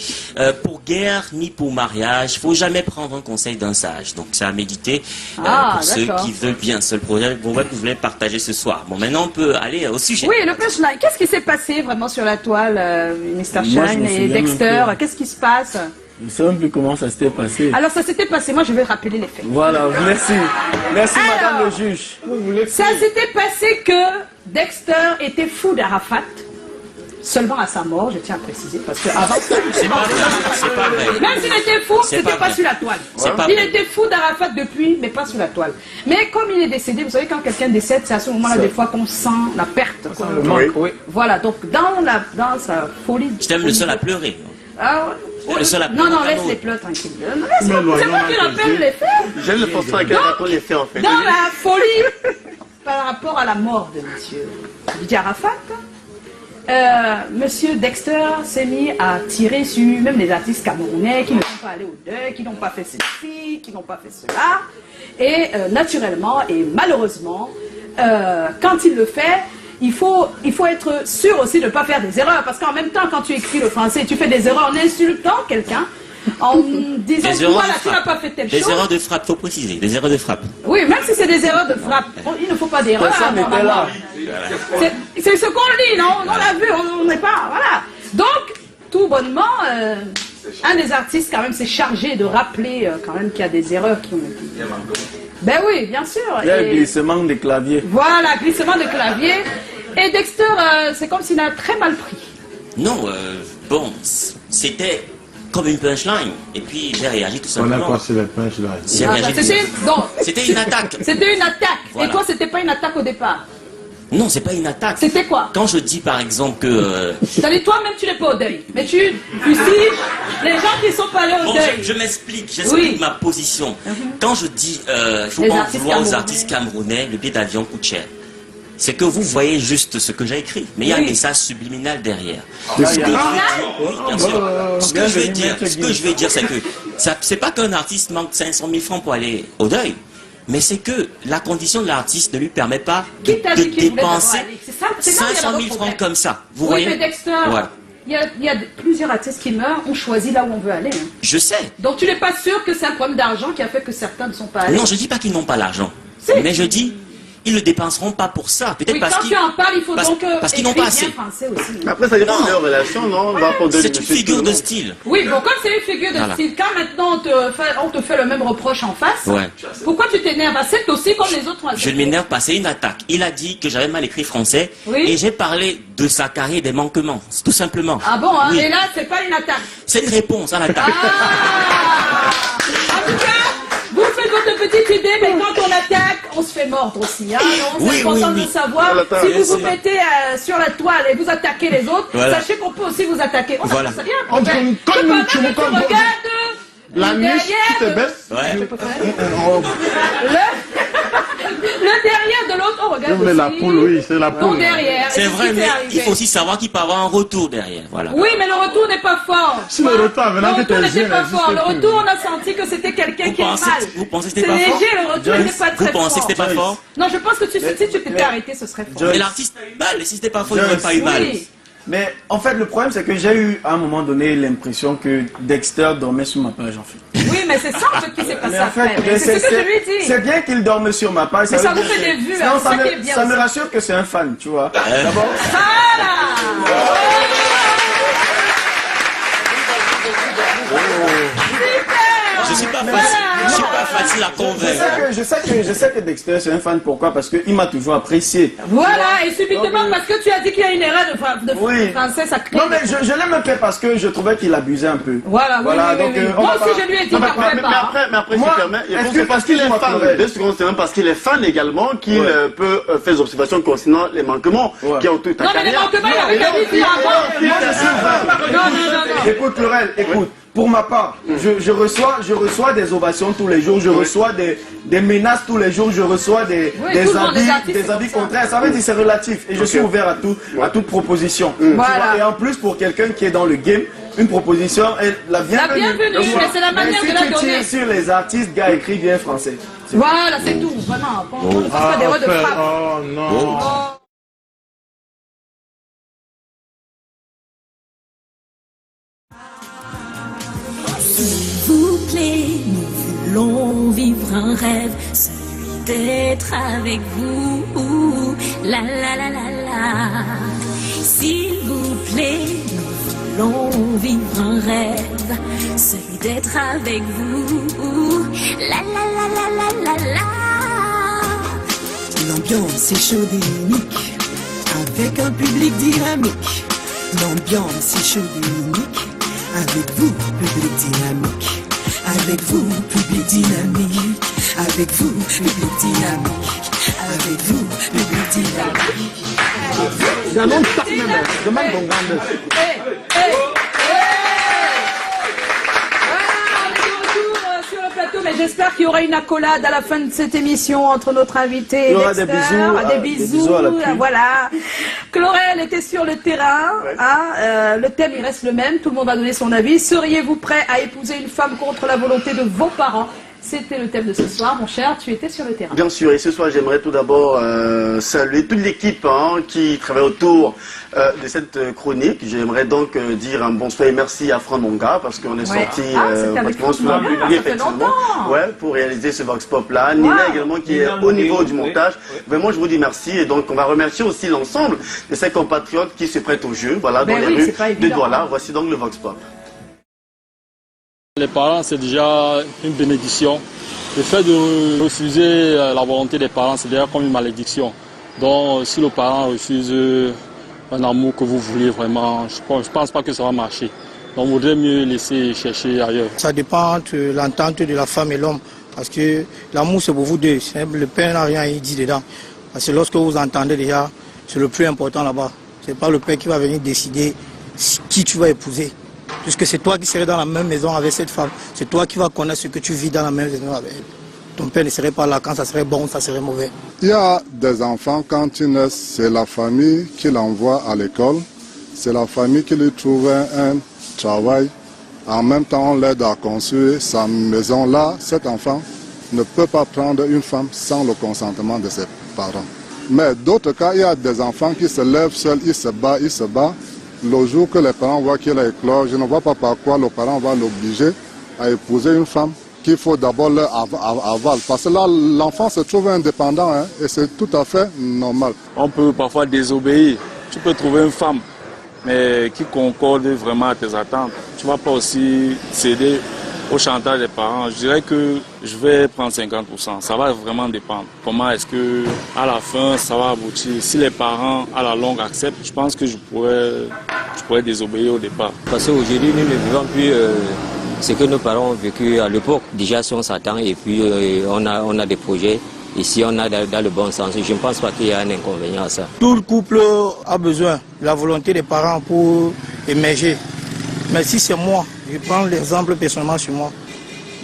pour guerre ni pour mariage, faut jamais prendre un conseil d'un sage. Donc c'est à méditer pour ceux qui veulent bien. C'est le proverbe que je voulais partager ce soir. Bon, maintenant on peut aller au sujet. Oui, le punchline. Qu'est-ce qui s'est passé vraiment sur la toile, Mr. Shine et Dexter? Qu'est-ce qui se passe? Je ne sais même plus comment ça s'était passé. Alors ça s'était passé, moi je vais rappeler les faits. Voilà, merci. Merci madame le juge. Ça s'était passé que Dexter était fou d'Arafat. Seulement à sa mort, je tiens à préciser, parce que avant ça, c'est pas vrai. Même s'il était fou, c'était pas sur la toile. Il était fou d'Arafat depuis, mais pas sur la toile. Mais comme il est décédé, vous savez, quand quelqu'un décède, c'est à ce moment-là des fois qu'on sent la perte. Voilà, donc dans sa folie. J'étais même le seul à pleurer. Non, laisse les pleurs tranquilles. C'est moi qui rappelle les faits. J'aime le pensée à quel rapport les faits en fait. Dans la folie, par rapport à la mort de monsieur Didier Arafat, monsieur Dexter s'est mis à tirer sur même les artistes camerounais qui ne sont pas allés au deuil, qui n'ont pas fait ceci, qui n'ont pas fait cela. Et naturellement et malheureusement, quand il le fait, il faut être sûr aussi de ne pas faire des erreurs. Parce qu'en même temps, quand tu écris le français, tu fais des erreurs en insultant quelqu'un. en disant Des que erreurs voilà, de tu n'as frappe. pas fait telle Des chose. erreurs de frappe, faut préciser. Des erreurs de frappe. Oui, même si c'est des erreurs de frappe, il ne faut pas d'erreur. Personne n'était là. C'est ce qu'on dit, non? On l'a vu, on n'est pas. Voilà. Donc, tout bonnement, un des artistes, quand même, s'est chargé de rappeler quand même qu'il y a des erreurs qui ont été. Ben oui, bien sûr. Il y a Et- un glissement des claviers. Voilà, glissement de clavier. Et Dexter, c'est comme s'il a très mal pris. Non, bon, c'était comme une punchline. Et puis j'ai réagi tout On a simplement. passé les punches là. J'ai réagi tout simplement. Donc, C'était une attaque. c'était une attaque. Voilà. Et toi, c'était pas une attaque au départ. Non, c'est pas une attaque. C'était quoi? Quand je dis par exemple que... C'est-à-dire, toi-même, tu n'es pas au deuil. Mais tu cibles les gens qui sont pas allés au Bon, deuil. je m'explique Oui. ma position. Quand je dis il faut Les pas en artistes vouloir aux camerounais. artistes camerounais, le billet d'avion coûte cher. C'est que vous voyez juste ce que j'ai écrit, mais il y a un Oui. message subliminal derrière. il y a- Ce que je veux dire, oui, bien sûr. Ce que je vais bienvenue, dire, Maître Guy. c'est que c'est pas qu'un artiste manque 500 000 francs pour aller au deuil, mais c'est que la condition de l'artiste ne lui permet pas de, Qui t'a de dit qu'il voulait dépenser d'abord aller? C'est ça, c'est là où il y a 500 000 le francs problème. comme ça. Vous Oui, voyez mais Dexter, Voilà. il y a plusieurs artistes qui meurent, on choisit là où on veut aller. Hein. Je sais. Donc tu n'es pas sûr que c'est un problème d'argent qui a fait que certains ne sont pas allés. Non, je dis pas qu'ils n'ont pas l'argent, Si. mais je dis ils ne le dépenseront pas pour ça. Peut-être Oui, parce quand qu'ils tu en parles, il faut parce- donc parce qu'ils n'ont écrire pas assez. bien français aussi. Après, ça dépend Non. de leur relation, non? On va pardonner C'est une monsieur figure tout le de monde. style. Oui, bon, comme c'est une figure de Voilà. style, quand maintenant on te fait le même reproche en face, Ouais. pourquoi tu t'énerves? C'est aussi comme les autres. Je ne m'énerve pas, c'est une attaque. Il a dit que j'avais mal écrit français Oui. et j'ai parlé de sa carrière et des manquements, c'est tout simplement. Ah bon, hein? Oui. Et là, c'est pas une attaque. C'est une réponse à l'attaque. Ah! En tout cas, vous faites votre petite idée, mais quand on attaque, on se fait mordre aussi. Hein? On Oui, est content oui, de oui. savoir. Voilà, Si bien vous vous sûr. mettez sur la toile et vous attaquez les autres, Voilà. sachez qu'on peut aussi vous attaquer. On Voilà. ça bien. On dit comme Cependant, tu que me tu comme- regardes La nuit, tu te derrière, baisses. Ouais. le derrière de l'autre, on regarde Je voulais la aussi. poule, oui, c'est la Ton poule. derrière. C'est Et vrai, ce qui mais t'est arrivé. il faut aussi savoir qu'il peut avoir un retour derrière. Voilà. Oui, mais le retour n'est pas fort. Si le retour, maintenant Le que retour tes n'était yeux pas n'existent fort. Le plus. retour, on a senti que c'était quelqu'un Vous qui est pensez- mal. vous pensez que C'est c'était pas fort? léger, le retour n'était pas Vous très pensez que fort. c'était pas fort? Non, je pense que si tu t'étais arrêté, ce serait fort. Mais l'artiste a eu mal, et si c'était pas fort, il n'aurait pas eu mal. Oui. Mais en fait, le problème, c'est que j'ai eu à un moment donné l'impression que Dexter dormait sur ma page, en fait. Oui, mais c'est ça en fait qui s'est passé Mais en fait, après. Mais C'est ce que je lui ai dit. c'est bien qu'il dorme sur ma page. Mais ça veut vous dire fait que- des vues, Sinon, hein, ça, c'est ça qui est me, bien ça me aussi. rassure que c'est un fan, tu vois. D'abord, Voilà. Je suis pas facile, je suis pas facile à convaincre. je sais que Dexter, c'est un fan. Pourquoi? Parce qu'il m'a toujours apprécié. Voilà, et subitement, parce que tu as dit qu'il y a une erreur de Oui. français, ça crée. Non, mais je l'aime pas parce que je trouvais qu'il abusait un peu. Voilà, oui, oui, donc, oui. on Moi va aussi, pas- je lui ai dit, Non, mais, t'en fais mais pas. après, Moi, je me permets, je pense que excuse- parce qu'il est excuse-moi, fan, Claudel. 2 secondes, c'est même parce qu'il est fan également qu'il Ouais. peut faire des observations concernant les manquements Ouais. qui ont tout ta Non, mais les carrière. manquements, il avait qu'à lui dire avant. Moi, je suis fan. Non, non, non, non. Écoute, Laurel, écoute. Pour ma part, je reçois des ovations tous les jours, je reçois des menaces tous les jours, je reçois des Oui, tout le monde, les artistes, des c'est avis comme ça. contraires. Ça veut dire que c'est relatif et je suis ouvert à toute proposition. Tu Voilà. vois, et en plus, pour quelqu'un qui est dans le game, une proposition est la bienvenue. bienvenue, Donc, mais c'est la manière si de la tu donner. tires sur les artistes, gars, écris bien français. Voilà, c'est tout. Vraiment, on ne fasse pas d'erreur de frappe. Oh non. S'il vous plaît, nous voulons vivre un rêve, celui d'être avec vous. La la la la la. S'il vous plaît, nous voulons vivre un rêve, celui d'être avec vous. La la la la la la la. L'ambiance est chaude et unique, avec un public dynamique. L'ambiance est chaude et unique, avec vous, public dynamique. Avec vous, public dynamique. Avec vous, public dynamique. Avec vous, public dynamique. Ganon tak même. Demande ton gamin. On est de retour sur le plateau, mais j'espère qu'il y aura une accolade à la fin de cette émission entre notre invité et Il y aura Dexter. des bisous, Des des bisous, bisous à l'appui. voilà. Chlorel était sur le terrain. Hein, le thème, il reste le même. Tout le monde va donner son avis. Seriez-vous prêt à épouser une femme contre la volonté de vos parents? C'était le thème de ce soir, mon cher, tu étais sur le terrain. Bien sûr, et ce soir j'aimerais tout d'abord saluer toute l'équipe qui travaille autour de cette chronique. J'aimerais donc dire un bonsoir et merci à Franck Monga parce qu'on est sorti pratiquement sous la pluie, effectivement, pour réaliser ce Vox Pop là. Nina également qui est au niveau du montage. Vraiment je vous dis merci et donc on va remercier aussi l'ensemble de ces compatriotes qui se prêtent au jeu, voilà, dans les rues de Douala. Voici donc le Vox Pop. Les parents, c'est déjà une bénédiction. Le fait de refuser la volonté des parents, c'est déjà comme une malédiction. Donc, si le parent refuse un amour que vous voulez vraiment, je ne pense pas que ça va marcher. Donc, il vaudrait mieux laisser chercher ailleurs. Ça dépend de l'entente de la femme et l'homme. Parce que l'amour, c'est pour vous deux. Le père n'a rien dit dedans. Parce que lorsque vous entendez déjà, c'est le plus important là-bas. Ce n'est pas le père qui va venir décider qui tu vas épouser. Puisque c'est toi qui serais dans la même maison avec cette femme. C'est toi qui vas connaître ce que tu vis dans la même maison avec elle. Ton père ne serait pas là quand ça serait bon, ça serait mauvais. Il y a des enfants, quand ils naissent, c'est la famille qui l'envoie à l'école. C'est la famille qui lui trouve un travail. En même temps, on l'aide à construire sa maison. Là, cet enfant ne peut pas prendre une femme sans le consentement de ses parents. Mais d'autres cas, il y a des enfants qui se lèvent seuls, ils se battent. Le jour que les parents voient qu'il a éclos, je ne vois pas par quoi le parent va l'obliger à épouser une femme qu'il faut d'abord leur aval. Parce que là, l'enfant se trouve indépendant et c'est tout à fait normal. On peut parfois désobéir. Tu peux trouver une femme, mais qui concorde vraiment à tes attentes. Tu ne vas pas aussi céder au chantage des parents. Je dirais que je vais prendre 50%. Ça va vraiment dépendre. Comment est-ce que à la fin ça va aboutir? Si les parents à la longue acceptent, je pense que je pourrais désobéir au départ. Parce qu'aujourd'hui nous ne vivons plus ce que nos parents ont vécu à l'époque. Déjà si on s'attend et puis on a des projets. Ici on a dans le bon sens. Je ne pense pas qu'il y a un inconvénient à ça. Tout le couple a besoin de la volonté des parents pour émerger. Mais si c'est moi, je prends l'exemple personnellement sur moi.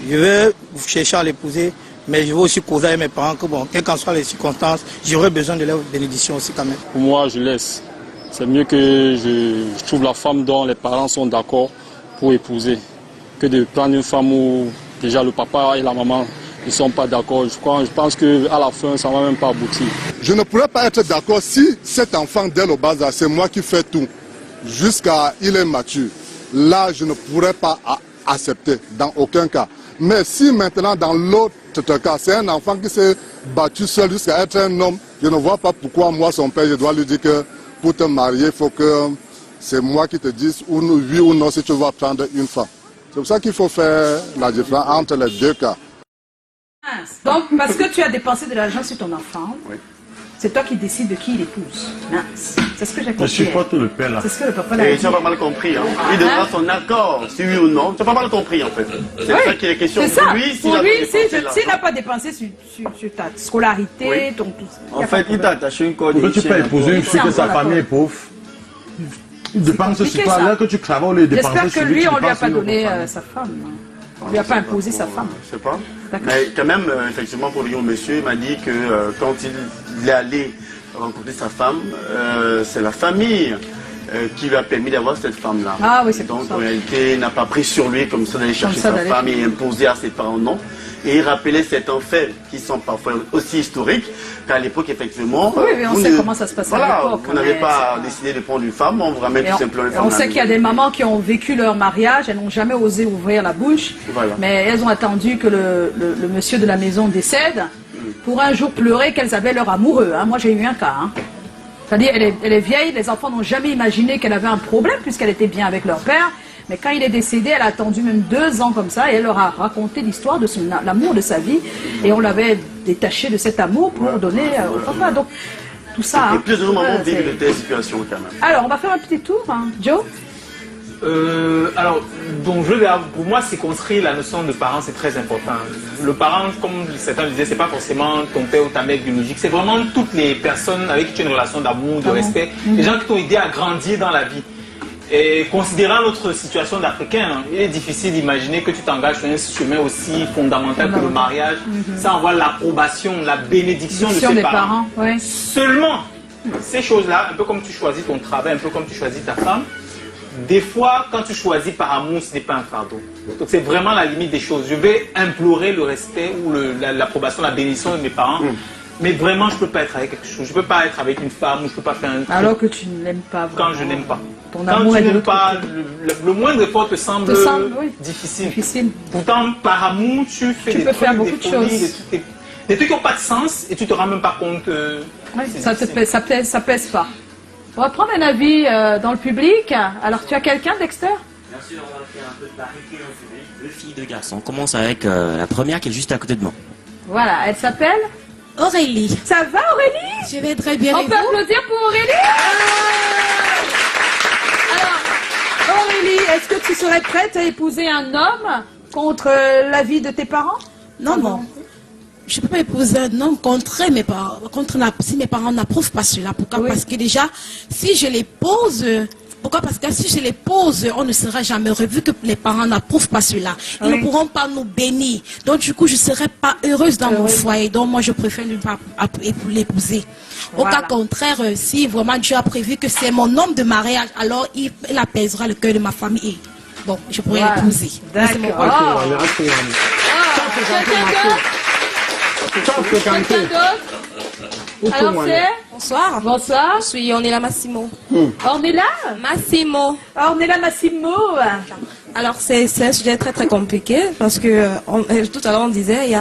Je vais chercher à l'épouser, mais je vais aussi causer avec mes parents que bon, quelles qu'en soient les circonstances, j'aurai besoin de leur bénédiction aussi quand même. Pour moi, je laisse. C'est mieux que je trouve la femme dont les parents sont d'accord pour épouser, que de prendre une femme où déjà le papa et la maman ne sont pas d'accord. Je pense qu'à la fin, ça ne va même pas aboutir. Je ne pourrais pas être d'accord si cet enfant, dès le bas âge, c'est moi qui fais tout, jusqu'à il est mature. Là, je ne pourrais pas accepter, dans aucun cas. Mais si maintenant, dans l'autre cas, c'est un enfant qui s'est battu seul jusqu'à être un homme, je ne vois pas pourquoi moi, son père, je dois lui dire que pour te marier, il faut que c'est moi qui te dise oui ou non si tu vas prendre une femme. C'est pour ça qu'il faut faire la différence entre les deux cas. Donc, parce que tu as dépensé de l'argent sur ton enfant, c'est toi qui décides de qui il épouse. Mince. C'est ce que j'ai compris. Je supporte le père là. C'est ce que le papa l'a dit. Et tu n'as pas mal compris. Hein. Il donnera son accord, si oui ou non. Tu n'as pas mal compris en fait. C'est ça qui est la question. C'est ça. Pour lui, s'il n'a pas dépensé sur ta scolarité, ton tout ça. En fait, il t'a attaché une corde. Pourquoi tu peux épouser une fille que sa famille est pauvre? Il dépense sur toi. Là que tu travailles, on les dépense sur lui. J'espère que lui, on ne lui a pas donné sa femme. On ne lui a pas imposé sa femme. Je ne sais pas. Mais quand même, effectivement, pour le monsieur, il m'a dit que quand il est allé rencontrer sa femme, c'est la famille qui lui a permis d'avoir cette femme-là. Ah oui, c'est donc pour ça. En réalité, il n'a pas pris sur lui comme ça d'aller chercher sa femme et imposer à ses parents, non. Et il rappelait certains faits qui sont parfois aussi historiques, qu'à l'époque, effectivement... Oui, on sait comment ça se passait à l'époque. Vous n'avez pas décidé de prendre une femme, on vous ramène tout simplement une femme. On sait qu'il y a des mamans qui ont vécu leur mariage, elles n'ont jamais osé ouvrir la bouche, mais elles ont attendu que le monsieur de la maison décède pour un jour pleurer qu'elles avaient leur amoureux. Hein. Moi, j'ai eu un cas. Hein. C'est-à-dire, elle est vieille, les enfants n'ont jamais imaginé qu'elle avait un problème puisqu'elle était bien avec leur père. Mais quand il est décédé, elle a attendu même 2 ans comme ça et elle leur a raconté l'histoire de l'amour de sa vie. Et on l'avait détaché de cet amour pour donner au papa. Donc, tout ça... Et plusieurs mamans vivent de telles situations quand même. Alors, on va faire un petit tour. Hein. Joe? Alors, donc pour moi, circonscrire la notion de parent, c'est très important. Le parent, comme certains disaient, c'est pas forcément ton père ou ta mère biologique, c'est vraiment toutes les personnes avec qui tu as une relation d'amour, de respect, les gens qui t'ont aidé à grandir dans la vie. Et considérant notre situation d'Africain, il est difficile d'imaginer que tu t'engages sur un chemin aussi fondamental que le mariage, sans avoir l'approbation, la bénédiction de ses parents. Seulement, ces choses-là, un peu comme tu choisis ton travail, un peu comme tu choisis ta femme, des fois, quand tu choisis par amour, ce n'est pas un fardeau. Donc c'est vraiment la limite des choses. Je vais implorer le respect ou l'approbation, la bénédiction de mes parents. Mais vraiment, je ne peux pas être avec quelque chose. Je ne peux pas être avec une femme ou je ne peux pas faire un truc. Alors que tu ne l'aimes pas vraiment. Quand je n'aime pas. Ton Quand amour tu est de n'aimes l'autre pas, côté. le moindre effort te semble oui. difficile. Pourtant, par amour, tu fais Tu des peux trucs, faire beaucoup des de folies, choses. des trucs qui n'ont pas de sens et tu te rends même pas compte. Oui, ça pèse pas. On va prendre un avis dans le public. Alors, tu as quelqu'un, Dexter? Bien sûr, on va faire un peu de parité dans le public. 2 filles, 2 garçons. On commence avec la première qui est juste à côté de moi. Voilà, elle s'appelle Aurélie. Ça va, Aurélie? Je vais très bien. On peut applaudir pour Aurélie? Alors, Aurélie, est-ce que tu serais prête à épouser un homme contre l'avis de tes parents? Non, non. Je ne peux pas épouser un homme contre mes parents, si mes parents n'approuvent pas cela. Pourquoi? Parce que déjà, si je les pose... Pourquoi? Parce que si je les pose, on ne sera jamais heureux vu que les parents n'approuvent pas cela. Ils ne pourront pas nous bénir. Donc du coup, je ne serai pas heureuse dans mon foyer. Donc moi, je préfère ne pas l'épouser. Au cas contraire, si vraiment Dieu a prévu que c'est mon homme de mariage, alors il apaisera le cœur de ma famille. Et, bon, je pourrais l'épouser. C'est mon rôle. Quelqu'un d'autre? Alors c'est? Bonsoir. Bonsoir. Je suis Ornella Massimo. Ornella? Massimo. Ornella Massimo. Alors c'est un sujet très très compliqué parce que tout à l'heure on disait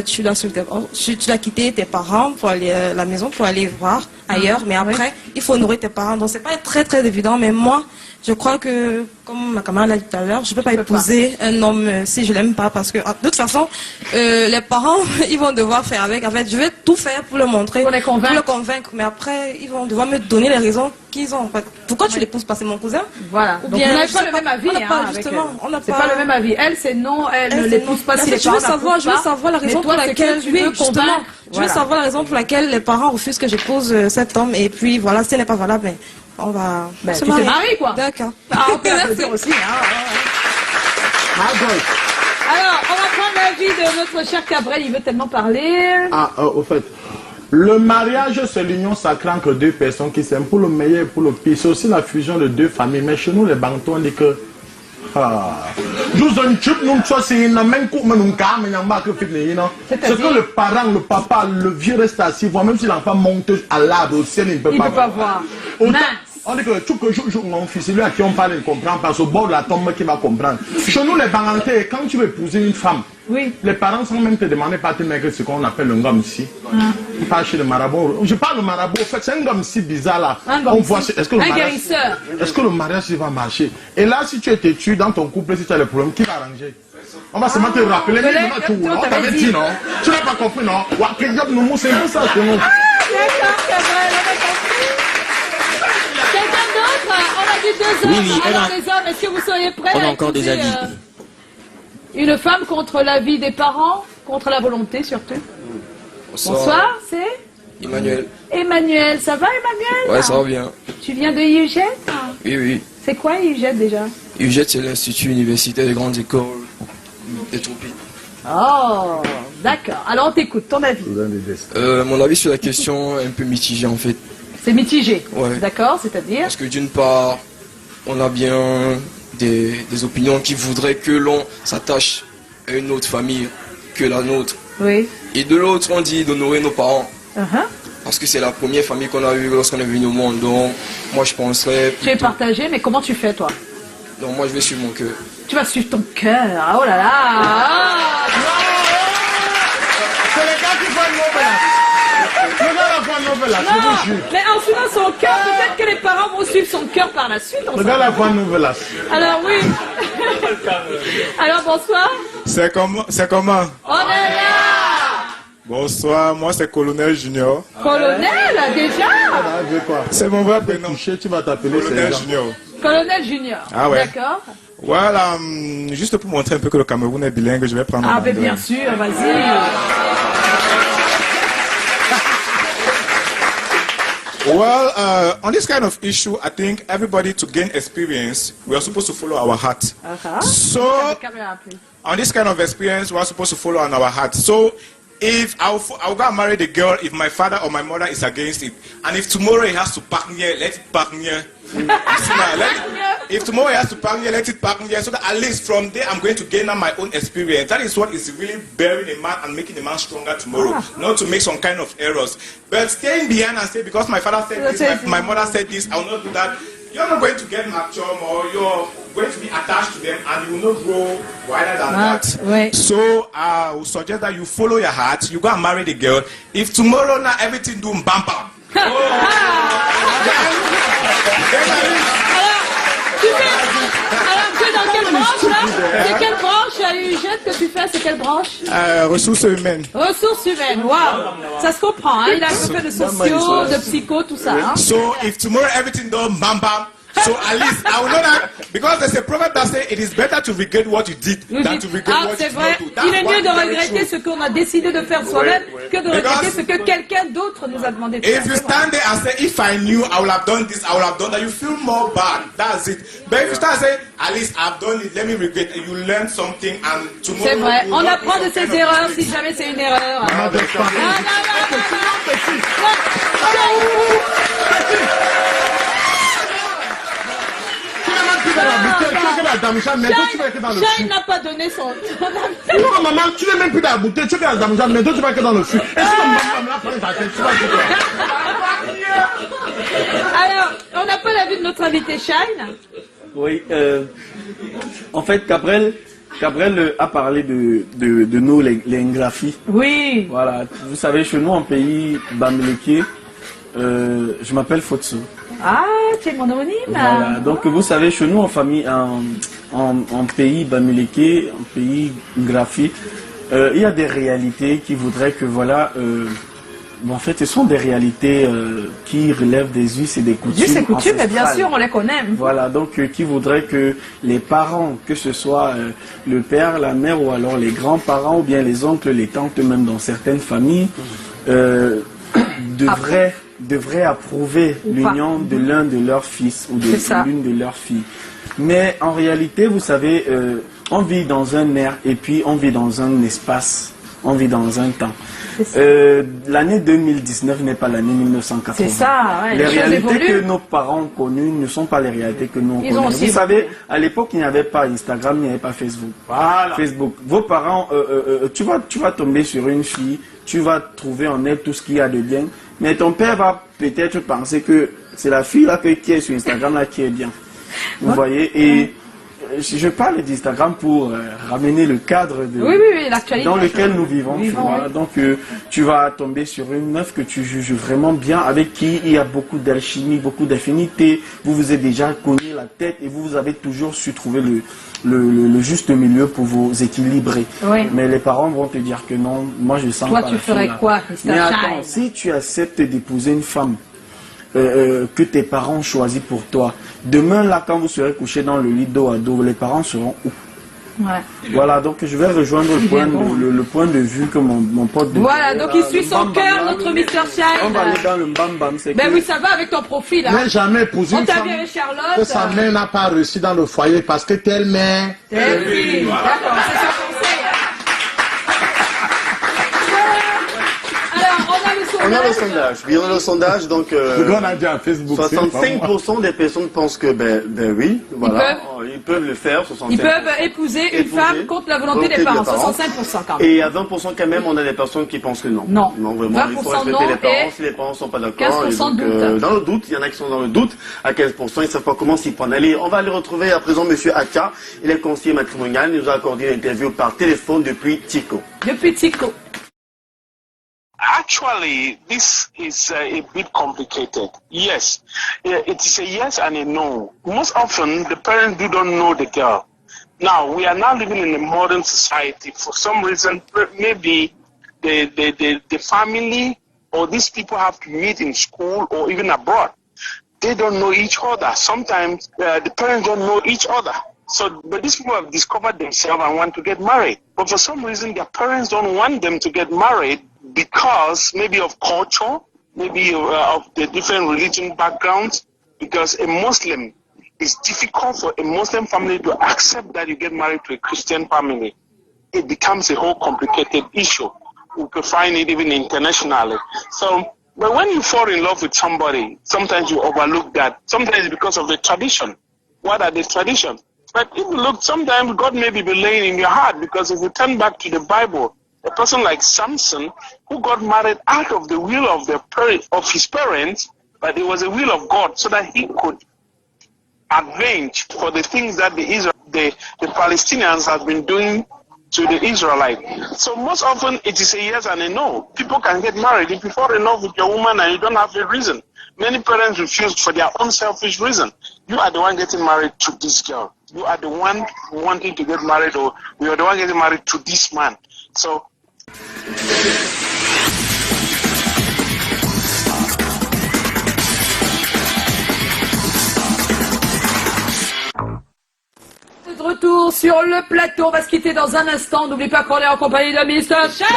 tu dois quitter tes parents pour aller à la maison pour aller voir ailleurs, mais après il faut nourrir tes parents, donc c'est pas très très évident. Mais moi je crois que, comme ma camarade l'a dit tout à l'heure, je ne peux pas épouser un homme si je l'aime pas, parce que de toute façon les parents ils vont devoir faire avec. En fait, je vais tout faire pour le montrer, pour le convaincre, mais après ils vont devoir me donner les raisons qu'ils ont. En fait. Pourquoi tu l'épouses pas? C'est mon cousin. Voilà. Ou Donc bien, vous n'avez pas le même avis. C'est pas le même avis. Elle, c'est non, elle ne l'épouse pas si les parents n'approuvent pas. Je veux savoir la raison pour laquelle, je veux savoir la raison pour laquelle les parents refusent que j'épouse cet homme, et puis voilà, si elle n'est pas valable, mais on va se marier, quoi. D'accord. On peut applaudir aussi. Alors, on va prendre l'avis de notre cher Cabrel, il veut tellement parler. Au fait, le mariage, c'est l'union sacrée entre deux personnes qui s'aiment pour le meilleur et pour le pire. C'est aussi la fusion de deux familles. Mais chez nous, les Bantous, on dit que... C'est que le parent, le papa, le vieux reste assis, voire même si l'enfant monte à l'arbre au ciel, il ne peut pas voir. On dit que tout que mon fils, lui à qui on parle, il comprend parce au bord de la tombe qui va comprendre. Chez nous, les Bangantais, quand tu veux épouser une femme, les parents sans même te demander pas tes mecs ce qu'on appelle un gomme si. Ils parlent chez le marabout. Je parle de marabout, en fait, c'est un gomme si bizarre là. On voit, est-ce que le mariage va marcher? Et là, si tu es têtu dans ton couple, si tu as le problème, qui va arranger? On va seulement te rappeler, mais on t'avait dit non. Tu n'as pas compris, non? C'est un peu ça chez nous. D'accord, c'est vrai, on a compris. Quelqu'un d'autre? On a dit 2 hommes. Oui, alors les hommes, est-ce que vous seriez prêts on a à encore des épouser, avis. Une femme contre l'avis des parents, contre la volonté surtout? Bonsoir, c'est Emmanuel. Emmanuel, ça va Emmanuel? Ouais, ça va bien. Tu viens de IUGET? Oui, oui. C'est quoi IUGET déjà? IUGET, c'est l'Institut universitaire des grandes écoles d'Éthiopie. Oh, d'accord. Alors on t'écoute, ton avis. Mon avis sur la question est un peu mitigé en fait. C'est mitigé. Ouais. D'accord, c'est-à-dire? Parce que d'une part, on a bien des opinions qui voudraient que l'on s'attache à une autre famille que la nôtre. Oui. Et de l'autre, on dit d'honorer nos parents. Parce que c'est la première famille qu'on a eue lorsqu'on est venu au monde. Donc, moi, je penserais... Tu es partagé, mais comment tu fais, toi? Donc, moi, je vais suivre mon cœur. Tu vas suivre ton cœur. Oh là là. C'est les gars qui font non, mais en suivant son cœur, peut-être que les parents vont suivre son cœur par la suite. Regarde la voix nouvelle. Alors oui. Alors bonsoir. C'est comment? On est là. Bonsoir, moi c'est Colonel Junior. Colonel, déjà? C'est mon vrai prénom. Tu vas t'appeler Colonel Junior. Colonel Junior. Ah ouais. D'accord. Voilà, juste pour montrer un peu que le Cameroun est bilingue, je vais prendre Ah, mais bien sûr, vas-y. Well, on this kind of issue, I think everybody to gain experience, we are supposed to follow our heart. So, on this kind of experience, we are supposed to follow on our heart. So, if I'll go and marry the girl, if my father or my mother is against it, and if tomorrow he has to pack near, let it pack near. if tomorrow he has to park here, let it park here, so that at least from there I'm going to gain my own experience. That is what is really burying a man and making a man stronger tomorrow, not to make some kind of errors. But staying behind and say, because my father said this, my mother said this, I will not do that. You're not going to get mature more, you're going to be attached to them and you will not grow wider than that. Right. So I would suggest that you follow your heart, you go and marry the girl. If tomorrow now everything do bam. Alors, tu es dans quelle branche là? C'est quelle branche, Eugène, que tu fais? C'est quelle branche? Ressources humaines. Ressources humaines, waouh! Ça se comprend, hein? Il a un peu fait de sociaux, de psycho, tout ça. Hein? So if tomorrow everything done bam, so at least I will know that, because there's a proverb that says it is better to regret what you did than to regret what you c'est vrai. did not do. Il est mieux de regretter ce qu'on a décidé de faire soi-même que de regretter ce que quelqu'un d'autre nous a demandé de faire. If you stand there and say, if I knew, I would have done this, I would have done that, you feel more bad. That's it. But if you start saying, at least I've done it, let me regret, you learn something and tomorrow. C'est vrai. On apprend de ses erreurs si jamais c'est une erreur. Shine n'a pas donné son avis. Non, maman, tu n'es même plus dans la bouteille, tu es dans la dame, mais toi tu vas que dans le fût. Est-ce que tu vas Alors, on n'a pas l'avis de notre invité Shine. Oui, en fait, Cabrel a parlé de nous, les Ngrafi. Oui. Voilà, vous savez, chez nous, en pays Bamileke, je m'appelle Fotso. Ah, c'est mon homonyme. Voilà, donc vous savez, chez nous, en famille, en pays Bamileke, en pays Ngrafi, il y a des réalités qui voudraient que, voilà, en fait, ce sont des réalités qui relèvent des us et des coutumes. Us et coutumes, mais bien sûr, on les connaît. Voilà, donc qui voudraient que les parents, que ce soit le père, la mère ou alors les grands-parents ou bien les oncles, les tantes, même dans certaines familles, devraient approuver l'union de l'un de leurs fils ou de l'une de leurs filles. Mais en réalité, vous savez, on vit dans un air et puis on vit dans un espace, on vit dans un temps. L'année 2019 n'est pas l'année 1980. C'est ça, ouais, les réalités que nos parents ont connues ne sont pas les réalités que nous on connaît. Vous savez, à l'époque, il n'y avait pas Instagram, il n'y avait pas Facebook. Voilà. Facebook. Vos parents, tu vas tomber sur une fille, tu vas trouver en elle tout ce qu'il y a de bien, mais ton père va peut-être penser que c'est la fille là qui est sur Instagram là qui est bien. Vous voyez, et je parle d'Instagram pour ramener le cadre dans lequel nous vivons. Vois. Donc tu vas tomber sur une meuf que tu juges vraiment bien, avec qui il y a beaucoup d'alchimie, beaucoup d'affinités. Vous vous êtes déjà cogné la tête et vous avez toujours su trouver le juste milieu pour vous équilibrer. Oui. Mais les parents vont te dire que non, moi je sens toi, pas tu ferais quoi, Mr. Mais attends, si tu acceptes d'épouser une femme que tes parents ont choisi pour toi, demain là quand vous serez couché dans le lit dos à dos, les parents seront où? Ouais. Voilà, donc je vais rejoindre le point de vue que mon pote de voilà, donc il suit son cœur, notre Mr. Shine. On va aller dans le bam-bam. Ben oui, ça va avec ton profil. Hein. Mais jamais épousé une femme que sa mère n'a pas réussi dans le foyer parce que telle mère... Telle fille, d'accord, c'est ça qu'on sait. On a le sondage. Oui, on a le sondage. Donc, 65% des personnes pensent que, ben oui, voilà, ils peuvent le faire. 65%. Ils peuvent épouser une femme contre la volonté des parents. 65% quand même. Et à 20% quand même, on a des personnes qui pensent que non. Non. Non, vraiment, il faut respecter les parents. Si les parents ne sont pas d'accord. 15% de doute. Dans le doute, il y en a qui sont dans le doute. À 15%, ils ne savent pas comment s'y prendre. Allez, on va aller retrouver à présent Monsieur Atia. Il est conseiller matrimonial. Il nous a accordé une interview par téléphone depuis Tico. Depuis Tico. Actually, this is a bit complicated. Yes, it is a yes and a no. Most often, the parents don't know the girl. Now, we are now living in a modern society. For some reason, maybe the family or these people have to meet in school or even abroad. They don't know each other. Sometimes the parents don't know each other. So, but these people have discovered themselves and want to get married. But for some reason, their parents don't want them to get married because maybe of culture, maybe of the different religion backgrounds. Because a Muslim, it's difficult for a Muslim family to accept that you get married to a Christian family. It becomes a whole complicated issue. We could find it even internationally. So, but when you fall in love with somebody, sometimes you overlook that. Sometimes it's because of the tradition. what are the traditions. But if you look, sometimes God may be laying in your heart, because if you turn back to the Bible, a person like Samson, who got married out of the will of his parents, but it was a will of God, so that he could avenge for the things that the Palestinians have been doing to the Israelites. So most often it is a yes and a no. People can get married. If you fall in love with your woman and you don't have a reason, many parents refuse for their own selfish reason. You are the one getting married to this girl. You are the one wanting to get married, or you are the one getting married to this man. So de retour sur le plateau, on va se quitter dans un instant. N'oublie pas qu'on est en compagnie de Mr. Chef.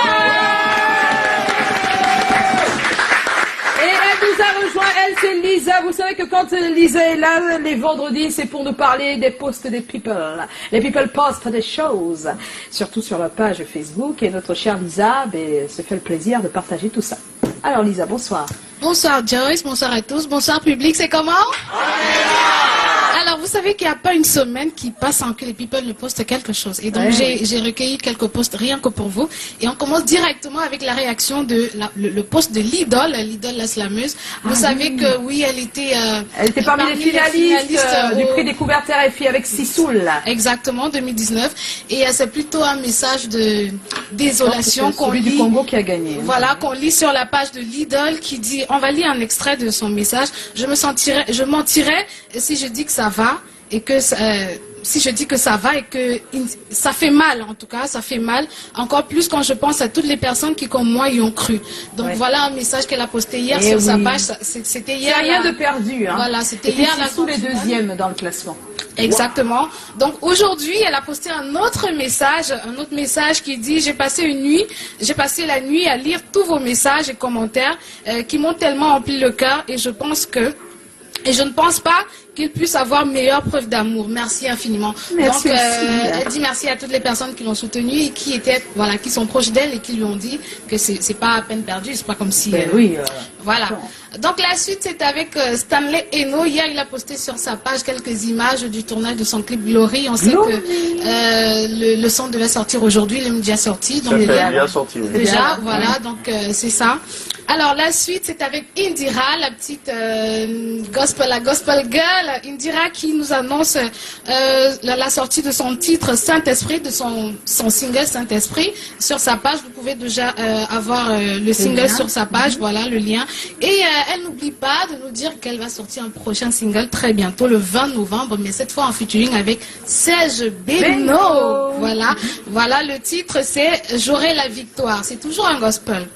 Et elle nous a rejoint, elle c'est Lisa. Vous savez que quand Lisa est là, les vendredis, c'est pour nous parler des posts des people. Les people postent des choses, surtout sur la page Facebook. Et notre chère Lisa se fait le plaisir de partager tout ça. Alors Lisa, bonsoir. Bonsoir Joyce, bonsoir à tous, bonsoir public, c'est comment? Alors, vous savez qu'il n'y a pas une semaine qui passe sans que les people ne postent quelque chose. Et donc, j'ai recueilli quelques posts rien que pour vous. Et on commence directement avec la réaction de le post de l'idole la slameuse. Vous savez que oui, elle était parmi les finalistes du prix découverte RFI avec Sissoul. Exactement, 2019. Et c'est plutôt un message de désolation qu'on lit. Celui du Congo qui a gagné. Voilà, qu'on lit sur la page de l'idole qui dit, on va lire un extrait de son message. Je mentirais si je dis que ça va et que si je dis que ça va et que ça fait mal, en tout cas, ça fait mal, encore plus quand je pense à toutes les personnes qui, comme moi, y ont cru. Donc voilà un message qu'elle a posté hier sur sa page. C'était hier. C'est rien de perdu. Hein. Voilà, c'était hier. Sous les deuxièmes dans le classement. Exactement. Donc aujourd'hui, elle a posté un autre message qui dit: j'ai passé la nuit à lire tous vos messages et commentaires qui m'ont tellement empli le cœur et je ne pense pas qu'il puisse avoir meilleure preuve d'amour. Merci infiniment. Merci. Donc, elle dit merci à toutes les personnes qui l'ont soutenue et qui sont proches d'elle et qui lui ont dit que c'est pas à peine perdu, c'est pas comme si... Voilà. Donc la suite, c'est avec Stanley Eno. Hier, il a posté sur sa page quelques images du tournage de son clip Glory. On sait que le son devait sortir aujourd'hui, il est déjà sorti. Donc, déjà sorti. Oui. Déjà, voilà, donc c'est ça. Alors la suite, c'est avec Indira, la petite gospel girl. Indira qui nous annonce la sortie de son titre Saint-Esprit, de son single Saint-Esprit sur sa page. Vous pouvez déjà avoir le single sur sa page, voilà le lien. Et elle n'oublie pas de nous dire qu'elle va sortir un prochain single très bientôt, le 20 novembre, mais cette fois en featuring avec Serge Beno. Voilà, le titre c'est J'aurai la victoire. C'est toujours un gospel.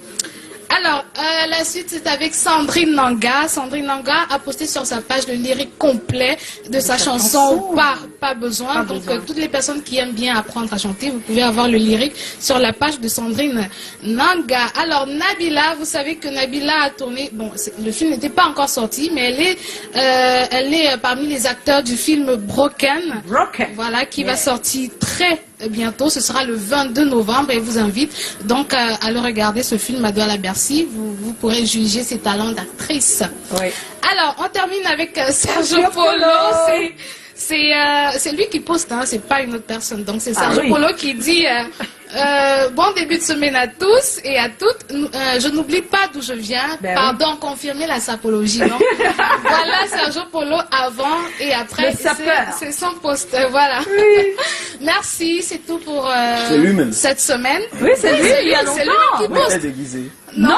Alors, la suite, c'est avec Sandrine Nanga. Sandrine Nanga a posté sur sa page le lyrique complet de sa chanson Pas besoin. Donc, toutes les personnes qui aiment bien apprendre à chanter, vous pouvez avoir le lyrique sur la page de Sandrine Nanga. Alors, Nabila, vous savez que Nabila a tourné... Bon, le film n'était pas encore sorti, mais elle est parmi les acteurs du film Broken. Voilà, qui va sortir très bientôt. Ce sera le 22 novembre et vous invite donc à le regarder, ce film à Douala Bercy. Vous pourrez juger ses talents d'actrice. Alors, on termine avec Sergio Polo. C'est lui qui poste, hein, c'est pas une autre personne. Donc c'est Sergio Polo qui dit bon début de semaine à tous et à toutes. Je n'oublie pas d'où je viens. Pardon, confirmer la sapologie. Donc voilà Sergio Polo avant et après. C'est son post. Voilà. Merci, c'est tout pour cette semaine. Oui, c'est lui. C'est lui qui poste. Non.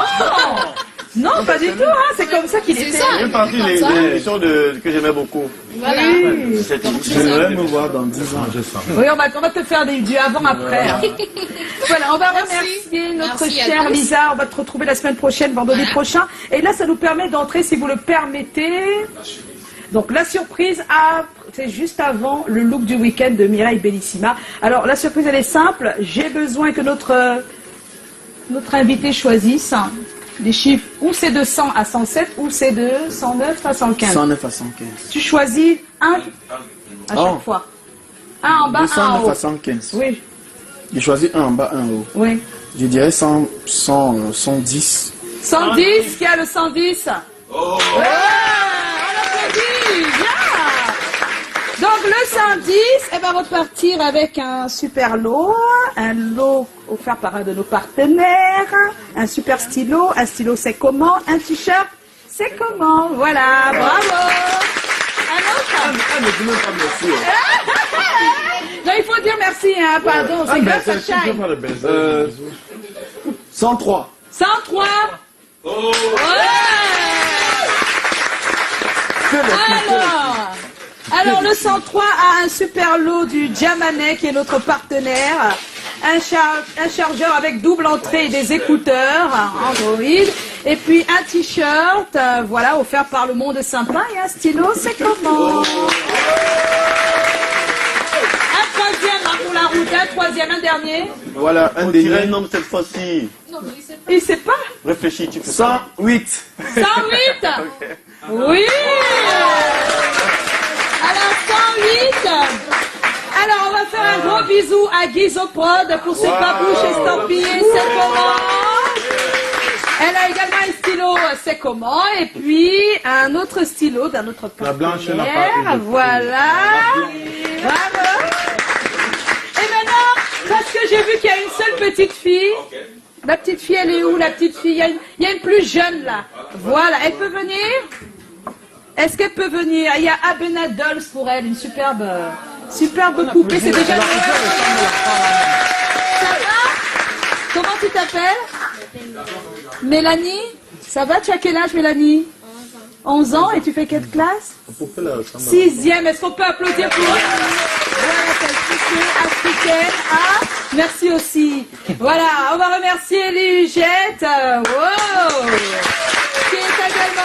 Non, pas du tout, hein. C'est comme ça qu'il était. C'est une partie des émissions que j'aimais beaucoup. Voilà. J'aimerais me voir dans 10 ans. Oui, on va te faire du avant-après. Hein. Voilà, on va remercier notre chère Lisa. On va te retrouver la semaine prochaine, vendredi prochain. Et là, ça nous permet d'entrer, si vous le permettez. Donc, la surprise, c'est juste avant le look du week-end de Mireille Bellissima. Alors, la surprise, elle est simple. J'ai besoin que notre invité choisisse des chiffres, ou c'est de 100 à 107, ou c'est de 109 à 115. 109 à 115. Tu choisis un à chaque fois. Un en bas, de 109 un en haut. à 115. Oui. J'ai choisi un en bas, un en haut. Oui. Je dirais 110. 110, qui a le 110 on applaudit, bien. Donc, le 110, elle va repartir avec un super lot, un lot offert par un de nos partenaires, un super stylo, un stylo c'est comment, un t-shirt c'est comment, voilà, bravo. Un autre. Non, il faut dire merci, hein, pardon, c'est grâce à Shine. 103. 103. Oh. Alors, le 103 a un super lot du Jamanet qui est notre partenaire. Un chargeur avec double entrée et des écouteurs Android. Et puis un t-shirt, voilà, offert par le Monde Sympa. Et un stylo, c'est comment? Un troisième pour la route, un troisième, un dernier. Voilà, un dernier. Un nombre cette fois-ci. Il sait pas. Réfléchis, tu fais 108. 108. Okay. Oui. Alors 108. Alors on va faire un gros bisou à Guizoprod pour ses babouches estampillées, c'est comment. Elle a également un stylo, c'est comment, et puis un autre stylo d'un autre partenaire. La blanche n'a pas eu de voilà. Bravo. Et maintenant, parce que j'ai vu qu'il y a une seule petite fille. La petite fille, elle est où, la petite fille? Il y a une plus jeune là. Voilà, elle peut venir? Est-ce qu'elle peut venir? Il y a Abena Dolls pour elle, une superbe poupée. C'est déjà Ça va? Comment tu t'appelles? Mélanie? Ça va? Tu as quel âge, Mélanie? 11 ans. Et tu fais quelle classe? 6e. Est-ce qu'on peut applaudir pour elle? Voilà, cette poupée africaine. Ah, merci aussi. Voilà, on va remercier Ligette. Wow! Qui est également